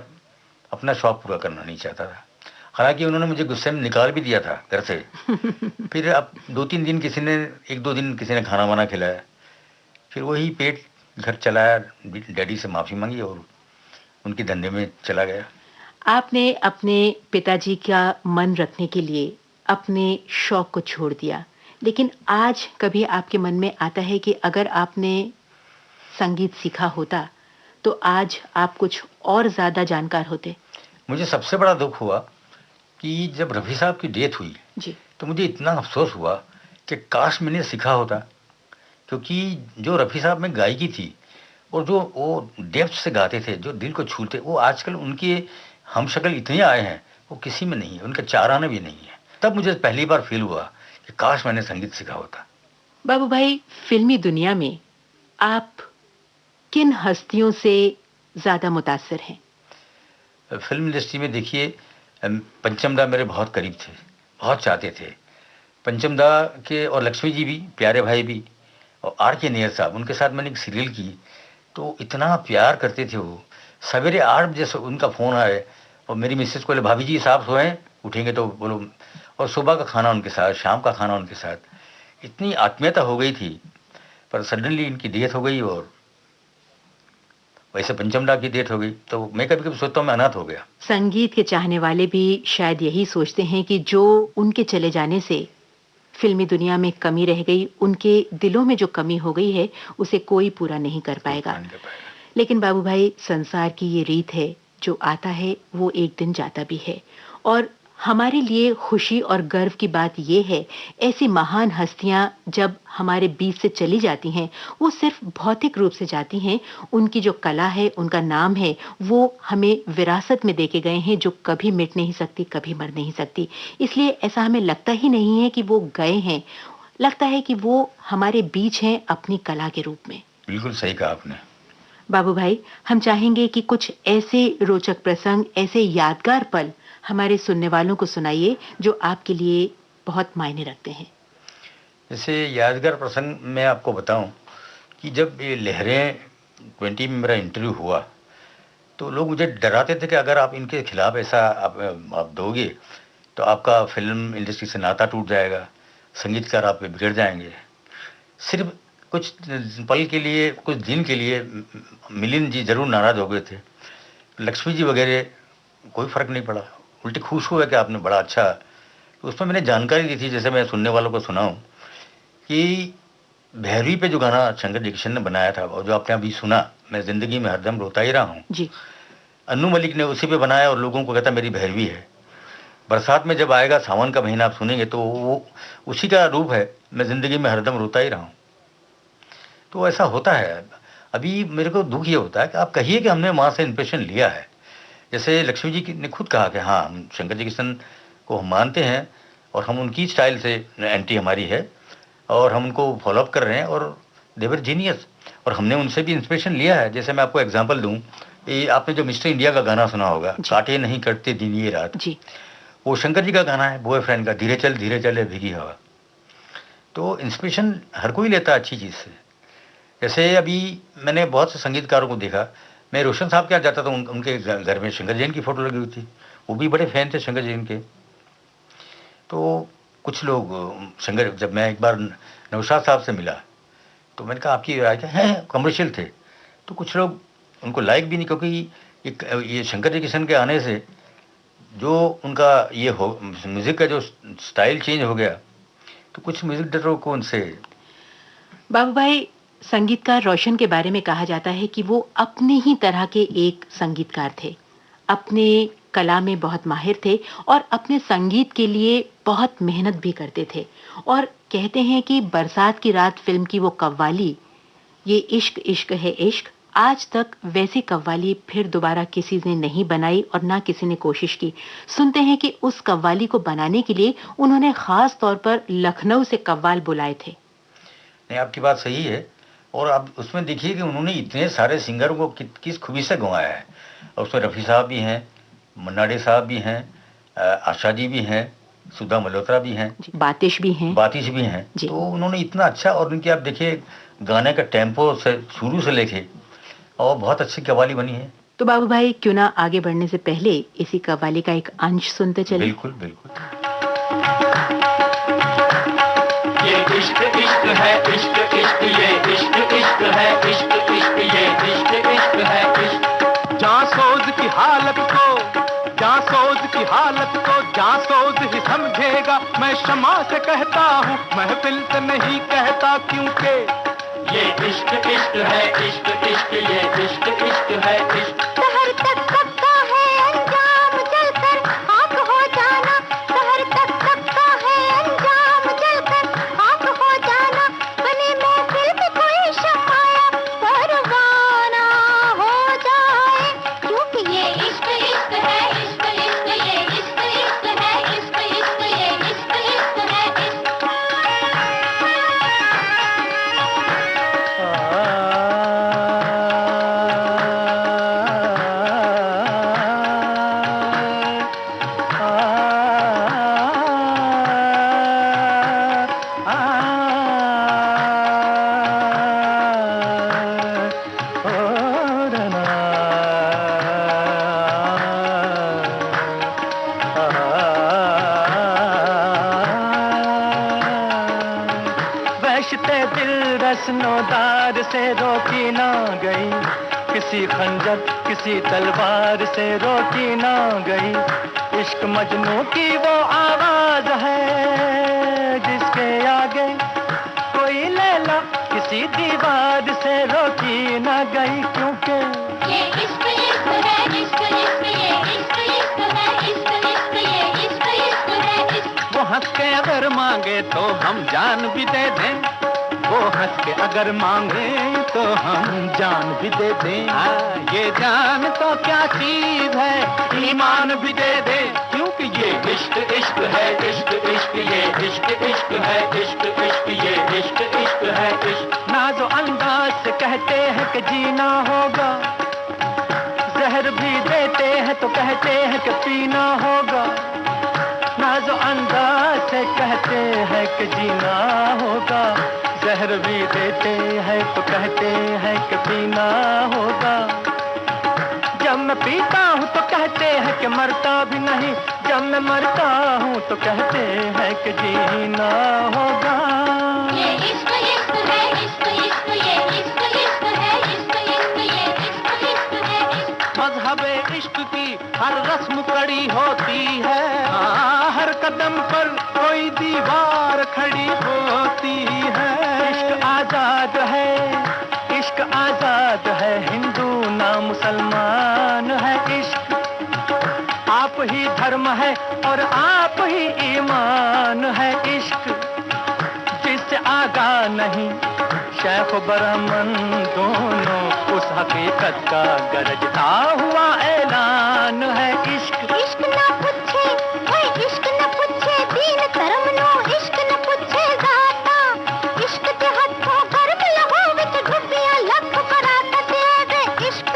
अपना शौक पूरा करना नहीं चाहता था। हालांकि उन्होंने मुझे गुस्से में निकाल भी दिया था घर से। फिर अब 2-3 दिन किसी ने 1-2 दिन किसी ने खाना वाना खिलाया, फिर वही पेट घर चलाया, डैडी से माफ़ी मांगी और उनके धंधे में चला गया। आपने अपने पिताजी का मन रखने के लिए अपने शौक को छोड़ दिया, लेकिन आज कभी आपके मन में आता है कि अगर आपने संगीत सीखा होता तो आज आप कुछ और ज़्यादा जानकार होते? मुझे सबसे बड़ा दुख हुआ कि जब रफ़ी साहब की डेथ हुई जी। तो मुझे इतना अफसोस हुआ कि काश मैंने सीखा होता, क्योंकि जो रफ़ी साहब में गायकी थी और जो वो डेप्थ से गाते थे, जो दिल को छूते, वो आजकल उनके हमशक्ल इतने आए हैं, वो किसी में नहीं है, उनका चार आना भी नहीं है। तब मुझे पहली बार फील हुआ कि काश मैंने संगीत सीखा होता। बाबू भाई, फिल्मी दुनिया में आप किन हस्तियों से ज़्यादा मुतासिर हैं? फिल्म इंडस्ट्री में देखिए, पंचमदा मेरे बहुत करीब थे, बहुत चाहते थे। पंचमदा के और लक्ष्मी जी भी, प्यारे भाई भी, और R.K. नैयर साहब, उनके साथ मैंने एक सीरियल की तो इतना प्यार करते थे वो। सवेरे 8 बजे से उनका फ़ोन आए और मेरी मिसेस को बोले भाभी जी साहब सोएं, उठेंगे तो बोलो, और सुबह का खाना उनके साथ, शाम का खाना उनके साथ, इतनी आत्मीयता हो गई थी। पर सडनली इनकी डेथ हो गई और वैसे पंचमदा की डेथ हो गई, तो मैं कभी कभी सोचता हूँ मैं अनाथ हो गया। संगीत के चाहने वाले भी शायद यही सोचते हैं कि जो उनके चले जाने से फिल्मी दुनिया में कमी रह गई, उनके दिलों में जो कमी हो गई है उसे कोई पूरा नहीं कर पाएगा। लेकिन बाबू भाई, संसार की ये रीत है, जो आता है वो एक दिन जाता भी है। और हमारे लिए खुशी और गर्व की बात ये है, ऐसी महान हस्तियां जब हमारे बीच से चली जाती हैं, वो सिर्फ भौतिक रूप से जाती हैं, उनकी जो कला है, उनका नाम है, वो हमें विरासत में देके गए हैं, जो कभी मिट नहीं सकती, कभी मर नहीं सकती। इसलिए ऐसा हमें लगता ही नहीं है कि वो गए हैं, लगता है कि वो हमारे बीच हैं अपनी कला के रूप में। बिल्कुल सही कहा आपने। बाबू भाई, हम चाहेंगे कि कुछ ऐसे रोचक प्रसंग, ऐसे यादगार पल हमारे सुनने वालों को सुनाइए जो आपके लिए बहुत मायने रखते हैं। जैसे यादगार प्रसंग मैं आपको बताऊं कि जब ये लहरें 20 में मेरा इंटरव्यू हुआ तो लोग मुझे डराते थे कि अगर आप इनके खिलाफ ऐसा आप दोगे तो आपका फिल्म इंडस्ट्री से नाता टूट जाएगा, संगीतकार आप पे बिगड़ जाएंगे। सिर्फ कुछ पल के लिए, कुछ दिन के लिए मिलिंद जी ज़रूर नाराज़ हो गए थे, लक्ष्मी जी वगैरह, कोई फ़र्क नहीं पड़ा, उल्टी खुश हुआ कि आपने बड़ा अच्छा। तो उसमें मैंने जानकारी दी थी, जैसे मैं सुनने वालों को सुनाऊं, कि भैरवी पे जो गाना शंकर जयकिशन ने बनाया था और जो आपने अभी सुना, मैं ज़िंदगी में हरदम रोता ही रहा हूँ जी, अन्नू मलिक ने उसी पे बनाया और लोगों को कहता मेरी भैरवी है। बरसात में जब आएगा, सावन का महीना आप सुनेंगे तो वो उसी का रूप है, मैं ज़िंदगी में हरदम रोता ही रहा हूँ। तो ऐसा होता है। अभी मेरे को दुख ये होता है कि आप कहिए कि हमने वहाँ से इंप्रेशन लिया है। जैसे लक्ष्मी जी ने खुद कहा कि हाँ, हम शंकर जी किशन को हम मानते हैं और हम उनकी स्टाइल से एंट्री हमारी है और हम उनको फॉलोअप कर रहे हैं और देवर जीनियस, और हमने उनसे भी इंस्पिरेशन लिया है। जैसे मैं आपको एग्जांपल दूं, ये आपने जो मिस्टर इंडिया का गाना सुना होगा, काटे नहीं कटते दिन ये रात जी, वो शंकर जी का गाना है, बॉयफ्रेंड का, धीरे चल भीगी हवा। तो इंस्पिरेशन हर कोई लेता है अच्छी चीज़ से। जैसे अभी मैंने बहुत से संगीतकारों को देखा, मैं रोशन साहब के यहाँ जाता था, उनके घर में शंकर जैन की फ़ोटो लगी हुई थी, वो भी बड़े फ़ैन थे शंकर जैन के। तो कुछ लोग शंकर, जब मैं एक बार नौशाद साहब से मिला तो मैंने कहा आपकी राय क्या है, कमर्शियल थे, तो कुछ लोग उनको लाइक भी नहीं, क्योंकि ये शंकर जी किशन के आने से जो उनका ये हो म्यूज़िक का जो स्टाइल चेंज हो गया, तो कुछ म्यूज़िक डायरेक्टरों को उनसे। बाबू भाई, संगीतकार रोशन के बारे में कहा जाता है कि वो अपने ही तरह के एक संगीतकार थे। अपने कला में बहुत माहिर थे और अपने संगीत के लिए बहुत मेहनत भी करते थे। और कहते हैं कि बरसात की रात फिल्म की वो कव्वाली, ये इश्क इश्क है इश्क, आज तक वैसी कव्वाली फिर दोबारा किसी ने नहीं बनाई और ना किसी ने कोशिश की। सुनते हैं कि उस कव्वाली को बनाने के लिए उन्होंने खास तौर पर लखनऊ से कव्वाल बुलाए थे। नहीं, आपकी बात सही है। और अब उसमें देखिए कि उन्होंने इतने सारे सिंगर को किस खूबी से गंवाया है। और उसमें रफ़ी साहब भी हैं, मन्ना डे साहब भी हैं, आशा जी भी हैं, सुधा मल्होत्रा भी हैं, बातिश भी हैं। भी हैं। तो उन्होंने इतना अच्छा, और उनकी आप देखिए गाने का टेम्पो से शुरू से लेके, और बहुत अच्छी कव्वाली बनी है। तो बाबू भाई, क्यों ना आगे बढ़ने से पहले इसी कव्वाली का एक अंश सुनते चले। बिल्कुल बिल्कुल। ये इश्क इश्क है इश्क इश्क, ये इश्क इश्क है इश्क इश्क, ये इश्क इश्क है इश्क। जासोज की हालत को, जासोज की हालत को जासोज ही समझेगा। मैं शमा से कहता हूँ, महफिल से नहीं कहता, क्योंकि ये इश्क इश्क है इश्क इश्क, ये इश्क इश्क है इश्क। शहर तक सबका है अंजाम जलकर खाक हो जाना, शहर तक सबका है अंजाम जलकर खाक हो जाना। बने महफिल में कोई शमाया परवाना हो जाए, क्योंकि ये इश्क इश्क है इश्क इश्क, ये इश्क इश्क है इश्क इश्क, ये इश्क इश्क है इश्क। वहशते दिल रस्नोदार से रोकी ना गई, किसी खंजर किसी तलवार से रोकी ना गई। इश्क मजनू की वो आवाज है जिसके आगे कोई लैला किसी दीवार से रोकी ना गई, क्योंकि ये इश्क इश्क है इश्क इश्क, ये इश्क इश्क है इश्क इश्क, ये इश्क इश्क है इश्क। वो हंस के अगर मांगे तो हम जान भी दे दें, वो हंस के अगर मांगे तो हम जान भी दे दें। ये जान तो क्या चीज है, ईमान भी दे दे, क्योंकि ये इश्क इश्क है इश्क इश्क, ये इश्क इश्क है इश्क इश्क, ये इश्क इश्क है इश्क। नाजो अंदाज से कहते हैं कि जीना होगा, जहर भी देते हैं तो कहते हैं कि पीना होगा। नाजो अंदाज से कहते हैं कि जीना होगा, जहर भी देते हैं तो कहते हैं कि पीना होगा। जब मैं पीता हूँ तो कहते हैं कि मरता भी नहीं, जब मैं मरता हूँ तो कहते हैं कि जीना होगा। ये इश्क इश्क है इश्क इश्क, ये इश्क इश्क है इश्क इश्क, ये इश्क इश्क है इश्क। मज़हबे इश्क की हर रस्म कड़ी होती है, हर कदम पर कोई दीवार खड़ी होती है। इश्क आजाद है, इश्क आजाद है, हिंदू ना मुसलमान है। इश्क आप ही धर्म है और आप ही ईमान है। इश्क जिससे आगा नहीं शेख ब्राह्मण दोनों, उस हकीकत का गरजता हुआ ऐलान है। इश्क इश्क ना पूछे ओए इश्क ना पूछे दीन धर्म नो, इश्क ना पूछे जाता, इश्क ते हथों गर्म लहो विच डुबियां लख कराता तेरे इश्क।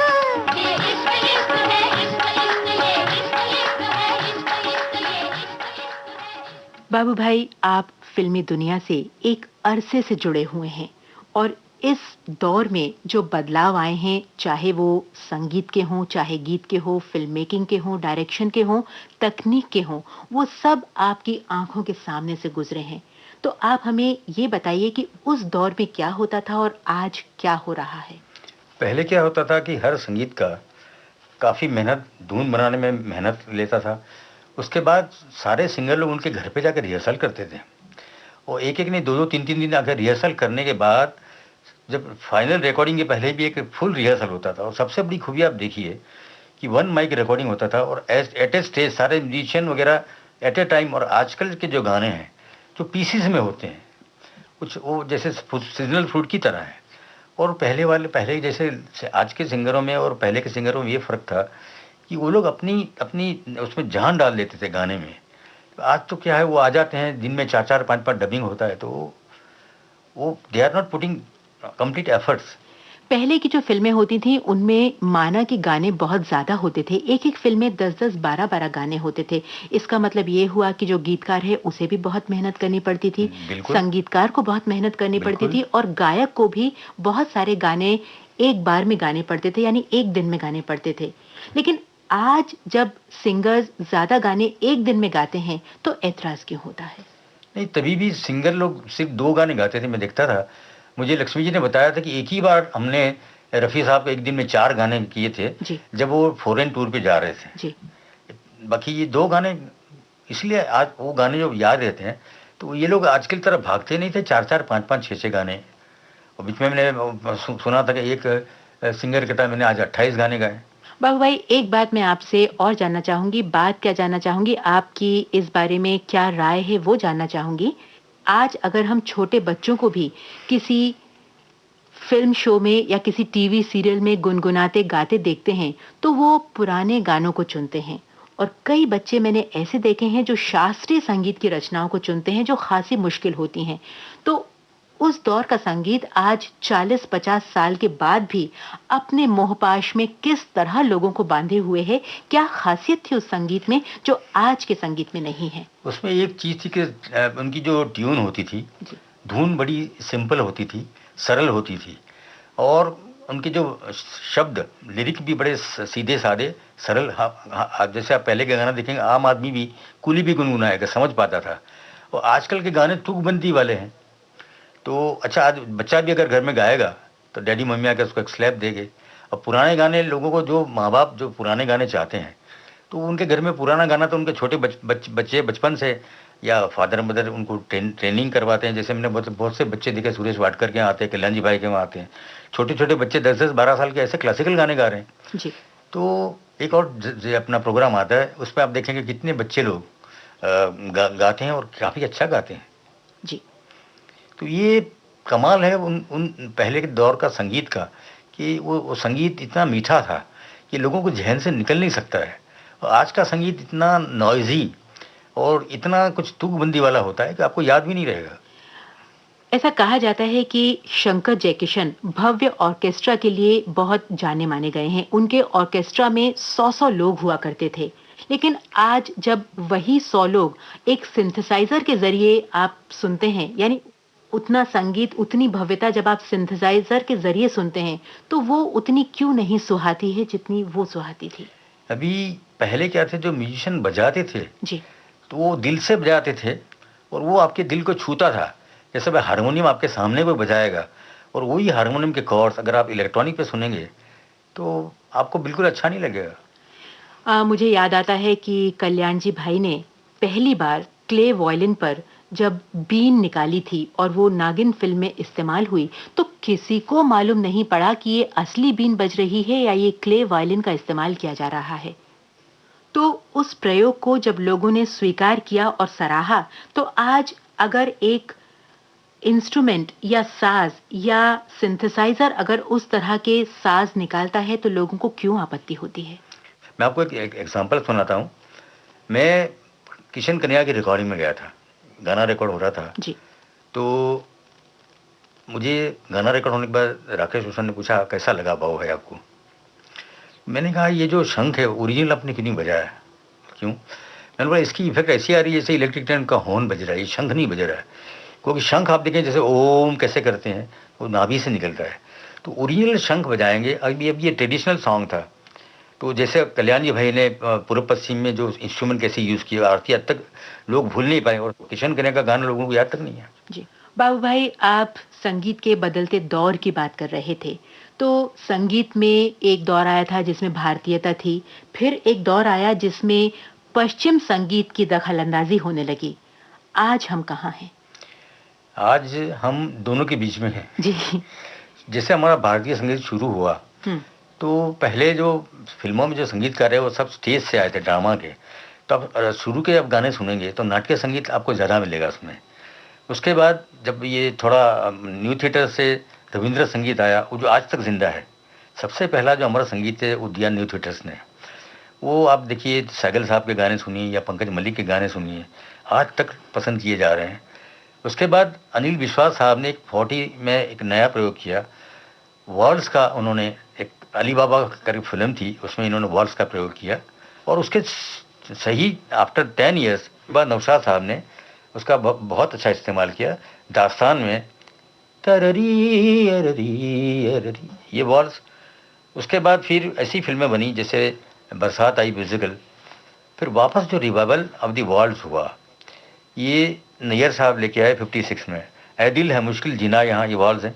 ये इश्क इश्क है इश्क इश्क, ये इश्क इश्क है इश्क इश्क, ये इश्क इश्क है। बाबू भाई, आप फिल्मी दुनिया से एक अरसे से जुड़े हुए हैं और इस दौर में जो बदलाव आए हैं, चाहे वो संगीत के हों, चाहे गीत के हों, फिल्म मेकिंग के हों, डायरेक्शन के हों, तकनीक के हों, वो सब आपकी आंखों के सामने से गुजरे हैं। तो आप हमें ये बताइए कि उस दौर में क्या होता था और आज क्या हो रहा है। पहले क्या होता था कि हर संगीत का काफ़ी मेहनत, धुन बनाने में मेहनत लेता था। उसके बाद सारे सिंगर लोग उनके घर पे जाकर रिहर्सल करते थे और एक-एक नहीं 2-2 3-3 दिन आकर रिहर्सल करने के बाद जब फाइनल रिकॉर्डिंग के पहले भी एक फुल रिहर्सल होता था। और सबसे बड़ी खूबी आप देखिए कि वन माइक रिकॉर्डिंग होता था और एट ए स्टेज सारे म्यूजिशियन वगैरह एट ए टाइम। और आजकल के जो गाने हैं जो पीसीज में होते हैं, कुछ वो जैसे सीजनल फ्रूट की तरह है। और पहले जैसे आज के सिंगरों में और पहले के सिंगरों में ये फ़र्क था कि वो लोग अपनी अपनी उसमें जान डाल देते थे गाने में। आज तो क्या है, वो आ जाते हैं, दिन में 4-4 5-5 डबिंग होता है, तो वो they are not putting complete efforts. पहले की जो फ़िल्में होती थीं, उनमें माना कि गाने बहुत ज़्यादा होते थे। एक-एक फ़िल्म में 10-10, 12-12 गाने होते थे। इसका मतलब ये हुआ कि जो गीतकार है, उसे भी बहुत मेहनत करनी पड़ती थी। बिल्कुल। संगीतकार को बहुत मेहनत करनी पड़ती बिल्कुल। थी और गायक को भी बहुत सारे गाने एक बार में गाने पड़ते थे, यानी एक दिन में गाने पड़ते थे। लेकिन आज जब सिंगर्स ज़्यादा गाने एक दिन में गाते हैं, तो ऐतराज़ क्यों होता है? नहीं, तभी भी सिंगर लोग सिर्फ 2 गाने गाते थे, मैं देखता था। मुझे लक्ष्मी जी ने बताया था कि एक ही बार हमने रफ़ी साहब एक दिन में 4 गाने किए थे, जी। जब वो फ़ॉरेन टूर पे जा रहे थे। जी। बाकी ये 2 गाने इसलिए आज वो गाने जो याद रहते हैं, तो ये लोग आज की तरह भागते नहीं थे 4-4, 5-5, 6-6 गाने। और बीच में मैंने सुना था कि एक सिंगर कहता है मैंने आज 28 गाने गाए। बाबू भाई, एक बात मैं आपसे और जानना चाहूँगी, बात क्या जानना चाहूँगी, आपकी इस बारे में क्या राय है वो जानना चाहूँगी। आज अगर हम छोटे बच्चों को भी किसी फ़िल्म शो में या किसी टीवी सीरियल में गुनगुनाते गाते देखते हैं, तो वो पुराने गानों को चुनते हैं। और कई बच्चे मैंने ऐसे देखे हैं जो शास्त्रीय संगीत की रचनाओं को चुनते हैं, जो ख़ासी मुश्किल होती हैं। तो उस दौर का संगीत आज 40-50 साल के बाद भी अपने मोहपाश में किस तरह लोगों को बांधे हुए है? क्या खासियत थी उस संगीत में जो आज के संगीत में नहीं है? उसमें एक चीज़ थी कि उनकी जो ट्यून होती थी, जी। धुन बड़ी सिंपल होती थी, सरल होती थी और उनके जो शब्द, लिरिक भी बड़े सीधे-साधे, सरल। जैसे आप पहले के गाना देखेंगे, आम आदमी भी, कुली भी गुनगुनाएगा, समझ पाता था। और आजकल के गाने तुकबंदी वाले हैं। तो अच्छा, आज बच्चा भी अगर घर में गाएगा, तो डैडी मम्मी आके उसको एक स्लैप देंगे। और पुराने गाने लोगों को, जो माँ-बाप जो पुराने गाने चाहते हैं, तो उनके घर में पुराना गाना तो उनके छोटे बच्चे बचपन से या फादर मदर उनको ट्रेनिंग करवाते हैं। जैसे मैंने बहुत बहुत से बच्चे देखे, सुरेश वाडकर के यहाँ आते हैं, कल्याण जी भाई के वहाँ आते हैं। छोटे-छोटे बच्चे 10-10, 12 साल के ऐसे क्लासिकल गाने गा रहे हैं। जी। तो एक और अपना प्रोग्राम आता है, उसमें आप देखेंगे कितने बच्चे लोग गाते हैं और काफ़ी अच्छा गाते हैं। जी। तो ये कमाल है उन उन पहले के दौर का संगीत का, कि वो संगीत इतना मीठा था कि लोगों को ज़हन से निकल नहीं सकता है। और आज का संगीत इतना नॉइज़ी और इतना कुछ तुकबंदी वाला होता है कि आपको याद भी नहीं रहेगा। ऐसा कहा जाता है कि शंकर जयकिशन भव्य ऑर्केस्ट्रा के लिए बहुत जाने माने गए हैं। उनके ऑर्केस्ट्रा में 100-100 लोग हुआ करते थे। लेकिन आज जब वही 100 लोग एक सिंथेसाइज़र के ज़रिए आप सुनते हैं, यानी उतना संगीत, उतनी भव्यता जब आप सिंथेसाइज़र के ज़रिए सुनते हैं, तो वो उतनी क्यों नहीं सुहाती है जितनी वो सुहाती थी? अभी पहले क्या थे, जो म्यूजिशियन बजाते थे, जी। तो वो दिल से बजाते थे और वो आपके दिल को छूता था। जैसे भाई हारमोनियम आपके सामने कोई बजाएगा और वही हारमोनियम के कॉर्ड्स अगर आप इलेक्ट्रॉनिक पे सुनेंगे, तो आपको बिल्कुल अच्छा नहीं लगेगा। मुझे याद आता है कि कल्याण जी भाई ने पहली बार क्ले वायलिन पर जब बीन निकाली थी और वो नागिन फ़िल्म में इस्तेमाल हुई, तो किसी को मालूम नहीं पड़ा कि ये असली बीन बज रही है या ये क्ले वायलिन का इस्तेमाल किया जा रहा है। तो उस प्रयोग को जब लोगों ने स्वीकार किया और सराहा, तो आज अगर एक इंस्ट्रूमेंट या साज या सिंथेसाइजर अगर उस तरह के साज निकालता है, तो लोगों को क्यों आपत्ति होती है? मैं आपको एक एग्जांपल सुनाता हूँ। मैं किशन कन्हैया की रिकॉर्डिंग में गया था, गाना रिकॉर्ड हो रहा था। जी। तो मुझे गाना रिकॉर्ड होने के बाद राकेश रोशन ने पूछा, कैसा लगा भाव है आपको? मैंने कहा, ये जो शंख है ओरिजिनल आपने क्यों नहीं बजाया? क्यों? मैंने बोला, इसकी इफेक्ट ऐसी आ रही है जैसे इलेक्ट्रिक ट्रेन का हॉर्न बज रहा है, ये शंख नहीं बज रहा है। क्योंकि शंख आप देखें जैसे ओम कैसे करते हैं, वो नाभि से निकलता है। तो ओरिजिनल शंख बजाएंगे। अब ये ट्रेडिशनल सॉन्ग था, तो जैसे कल्याण जी भाई ने पूर्व पश्चिम में जो इंस्ट्रूमेंट कैसे यूज़ किया, आरती आज तक लोग भूल नहीं पाए और किशन कन्हैया का गाना लोगों को याद तक नहीं है। जी। बाबू भाई, आप संगीत के बदलते दौर की बात कर रहे थे, तो तो संगीत में एक दौर आया था जिसमें भारतीयता थी, फिर एक दौर आया जिसमें पश्चिम संगीत की दखलंदाजी होने लगी। आज हम कहाँ हैं? आज हम दोनों के बीच में हैं। जी। जैसे हमारा भारतीय संगीत शुरू हुआ, तो पहले जो फिल्मों में जो संगीतकार है वो सब स्टेज से आए थे, ड्रामा के। तो अब शुरू के अब गाने सुनेंगे तो नाट्य संगीत आपको ज़्यादा मिलेगा उसमें। उसके बाद जब ये थोड़ा न्यू थिएटर से रविंद्र संगीत आया, वो जो आज तक जिंदा है। सबसे पहला जो हमारा संगीत है वो दिया न्यू थिएटर्स ने। वो आप देखिए, सैगल साहब के गाने सुनिए या पंकज मलिक के गाने सुनिए, आज तक पसंद किए जा रहे हैं। उसके बाद अनिल विश्वास साहब ने 40 में एक नया प्रयोग किया, वॉल्स का। उन्होंने एक अली बाबा करके फिल्म थी, उसमें इन्होंने वॉल्स का प्रयोग किया, और उसके सही आफ्टर 10 ईयर्स बाद नौशाद साहब ने उसका बहुत अच्छा इस्तेमाल किया दास्तान में, तररी अररी अररी, ये वॉल्स। उसके बाद फिर ऐसी फिल्में बनी जैसे बरसात आई म्यूजिकल। फिर वापस जो रिवाइवल ऑफ द वॉल्स हुआ, ये नैयर साहब लेके आए 56 में। ऐ दिल है मुश्किल जीना यहाँ, ये वॉल्स हैं।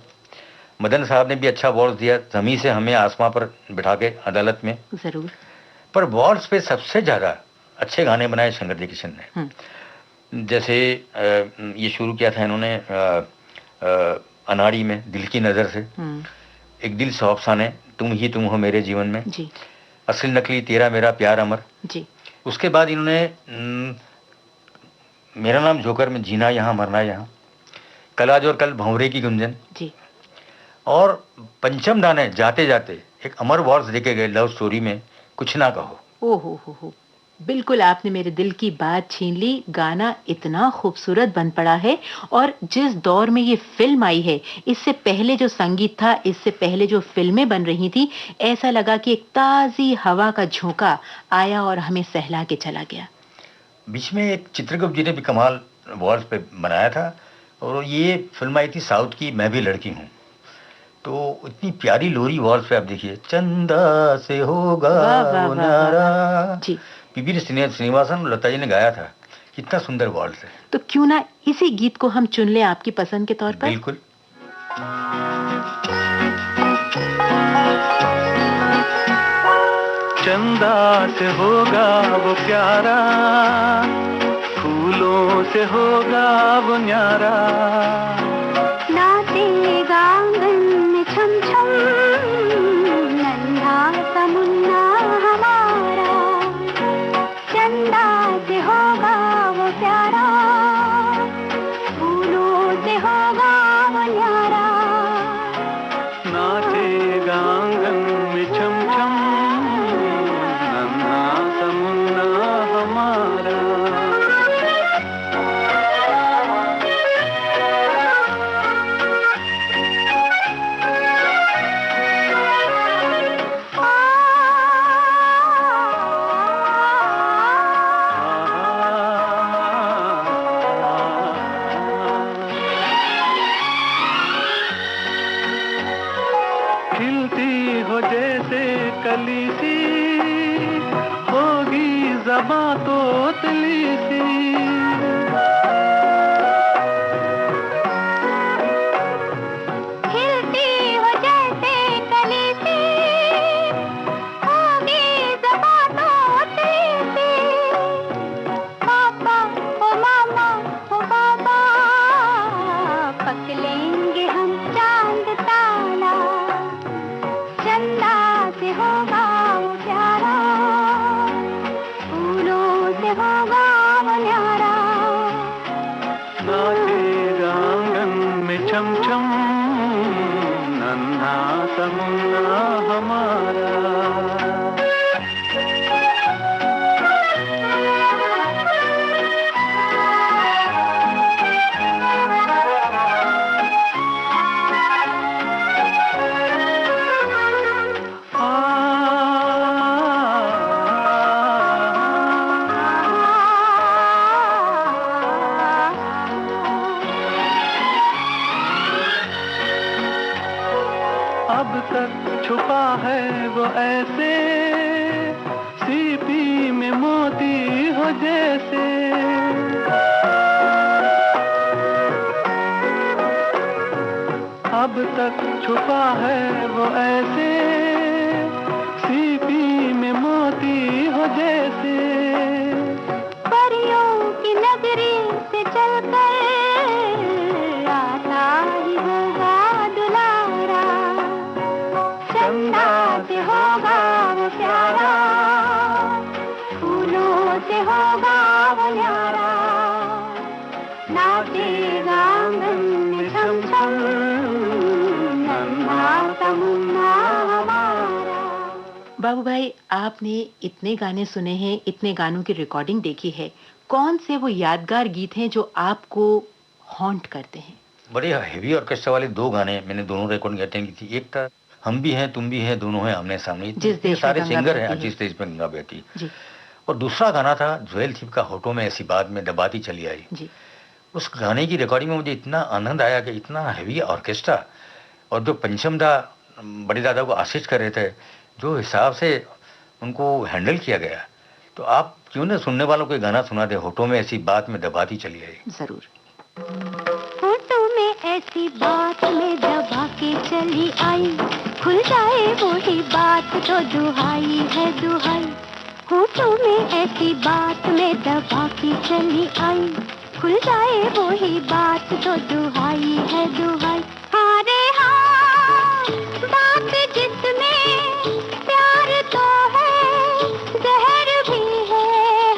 मदन साहब ने भी अच्छा वॉल्स दिया, ज़मीं से हमें आसमां पर बिठा के अदालत में। जरूर। पर वॉल्स पे सबसे ज़्यादा अच्छे गाने बनाए शंकर जयकिशन ने। जैसे ये शुरू किया था इन्होंने अनाड़ी में, दिल की नज़र से, एक दिल सौ अफसाने, तुम ही तुम हो मेरे जीवन में जी, असली नकली, तेरा मेरा प्यार अमर जी। उसके बाद इन्होंने मेरा नाम जोकर में, जीना यहाँ मरना यहाँ, कल आज और कल, भंवरे की गुंजन जी। और पंचम दाने, जाते जाते, एक अमर वॉल्स देके गए लव स्टोरी में, कुछ ना कहो। ओ हो, बिल्कुल आपने मेरे दिल की बात छीन ली। गाना इतना खूबसूरत बन पड़ा है, और जिस दौर में ये फिल्म आई है, इससे पहले जो संगीत था, इससे पहले जो फिल्में बन रही थी, ऐसा लगा कि एक ताज़ी हवा का झोंका आया और हमें सहला के चला गया। बीच में एक चित्रगुप्त जी ने भी कमाल वॉल्स पे बनाया था, और ये फिल्म आई थी साउथ की, मैं भी लड़की हूँ। तो इतनी प्यारी लोरी वॉल्स पे आप देखिए, चंदा से होगा वो नारा, पीबी श्रीनिवासन और लता जी ने गाया था। कितना सुंदर वॉल्स है। तो क्यों ना इसी गीत को हम चुन लें आपकी पसंद के तौर पर? बिल्कुल। चंदा से होगा वो प्यारा, फूलों से होगा वो न्यारा, नाचेगा आंगन में छम छम, नन्हा सा मुन्ना हमारा। चंदा से होगा वो प्यारा, फूलों से होगा वो न्यारा, नाचेगा आंगन में छम छम, नन्हा सा मुन्ना हमारा। खिलती हो जैसे कली सी, होगी ज़बां तो तली सी, खिलती हो जैसे कली सी, होगी ज़बां तो तली सी। पापा ओ मामा ओ बाबा, पक लेंगे हम चांद तारा। चंदा से होगा वो प्यारा, फूलों से होगा वो न्यारा, नाचेगा आंगन में छम छम, नन्हा सा मुन्ना हमारा। अब तक छुपा है वो ऐसे, सीपी में मोती हो जैसे, अब तक अंदर छुपा है वो ऐसे, सीपी में मोती हो जैसे। परियों की नगरी से चलकर आता ही होगा दुलारा, चंदा से होगा वो प्यारा, फूलों से होगा वो न्यारा, नाचेगा आंगन में छम छम नन्हा सा मुन्ना हमारा। बाबू भाई, आपने इतने गाने सुने हैं, इतने गानों की रिकॉर्डिंग देखी है, कौन से वो यादगार गीत हैं जो आपको हॉन्ट करते हैं? बड़े हेवी ऑर्केस्ट्रा वाले 2 गाने मैंने दोनों रिकॉर्डिंग अटेंड की थी। एक था हम भी हैं तुम भी हैं दोनों हैं आमने सामने, जिस देश में सारे गंगा सिंगर हैं बहती है। जिस देश में गंगा बहती। जी और दूसरा गाना था जोएल थीप का होठों में ऐसी बात में दबाती चली आई। जी। उस गाने की रिकॉर्डिंग में मुझे इतना आनंद आया कि इतना हेवी ऑर्केस्ट्रा, और जो पंचम दा बड़े दादा को आशीष कर रहे थे, जो हिसाब से उनको हैंडल किया गया, तो आप क्यों ना सुनने वालों को ये गाना सुना दे, होठों में ऐसी बात में दबाती चली आई। जरूर। होठों में ऐसी बात में दबा के चली आई, खुल जाए वही बात तो दुहाई है दुहाई। होठों में ऐसी बात में दबा के चली आई, खुल जाए वही बात तो दुहाई है दुहाई। हाँ रे हाँ, बात जिसमें प्यार तो है, जहर भी है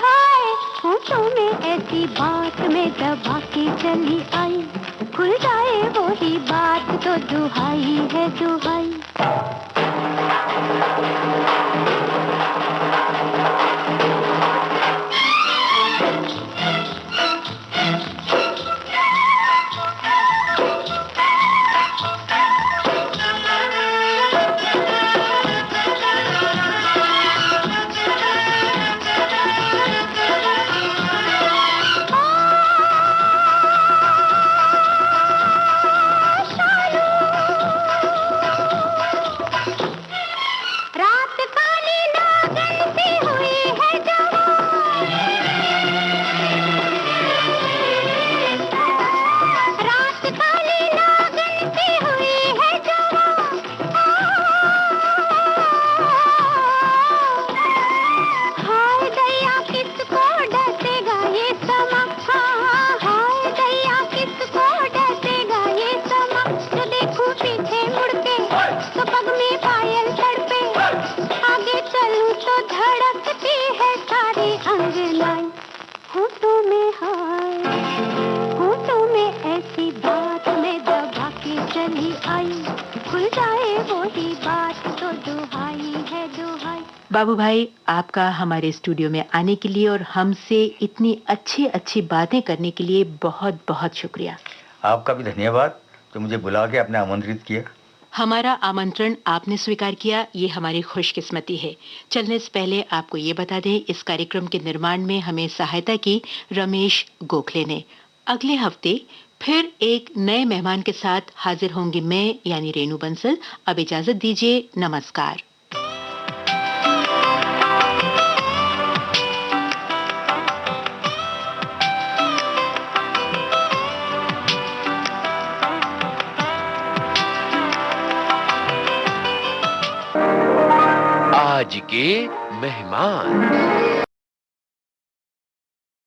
हाय। होठों में ऐसी बात में दबा के चली आई, खुल जाए वही बात तो दुहाई है दुहाई। रात काली नागन सी हुई है जवान, रात काली नागन सी हुई है जवान। हाय दैया किसको डसेगा ये समा, हाय दैया किसको डसेगा ये समा। जो देखूं पीछे मुड़ के तो पग में पायल तड़पे, आगे चलूं तो धड़कती है सारी अंगनाई। होठों में हाय, होठों में ऐसी बात में दबा के चली आई, खुल जाए वही बात तो दुहाई है दुहाई। बाबू भाई, आपका हमारे स्टूडियो में आने के लिए और हमसे इतनी अच्छी अच्छी बातें करने के लिए बहुत बहुत शुक्रिया। आपका भी धन्यवाद जो मुझे बुला के आपने आमंत्रित किया। हमारा आमंत्रण आपने स्वीकार किया, ये हमारी खुशकिस्मती है। चलने से पहले आपको ये बता दें, इस कार्यक्रम के निर्माण में हमें सहायता की रमेश गोखले ने। अगले हफ्ते फिर एक नए मेहमान के साथ हाजिर होंगी मैं यानी रेणु बंसल। अब इजाजत दीजिए, नमस्कार। आज के मेहमान।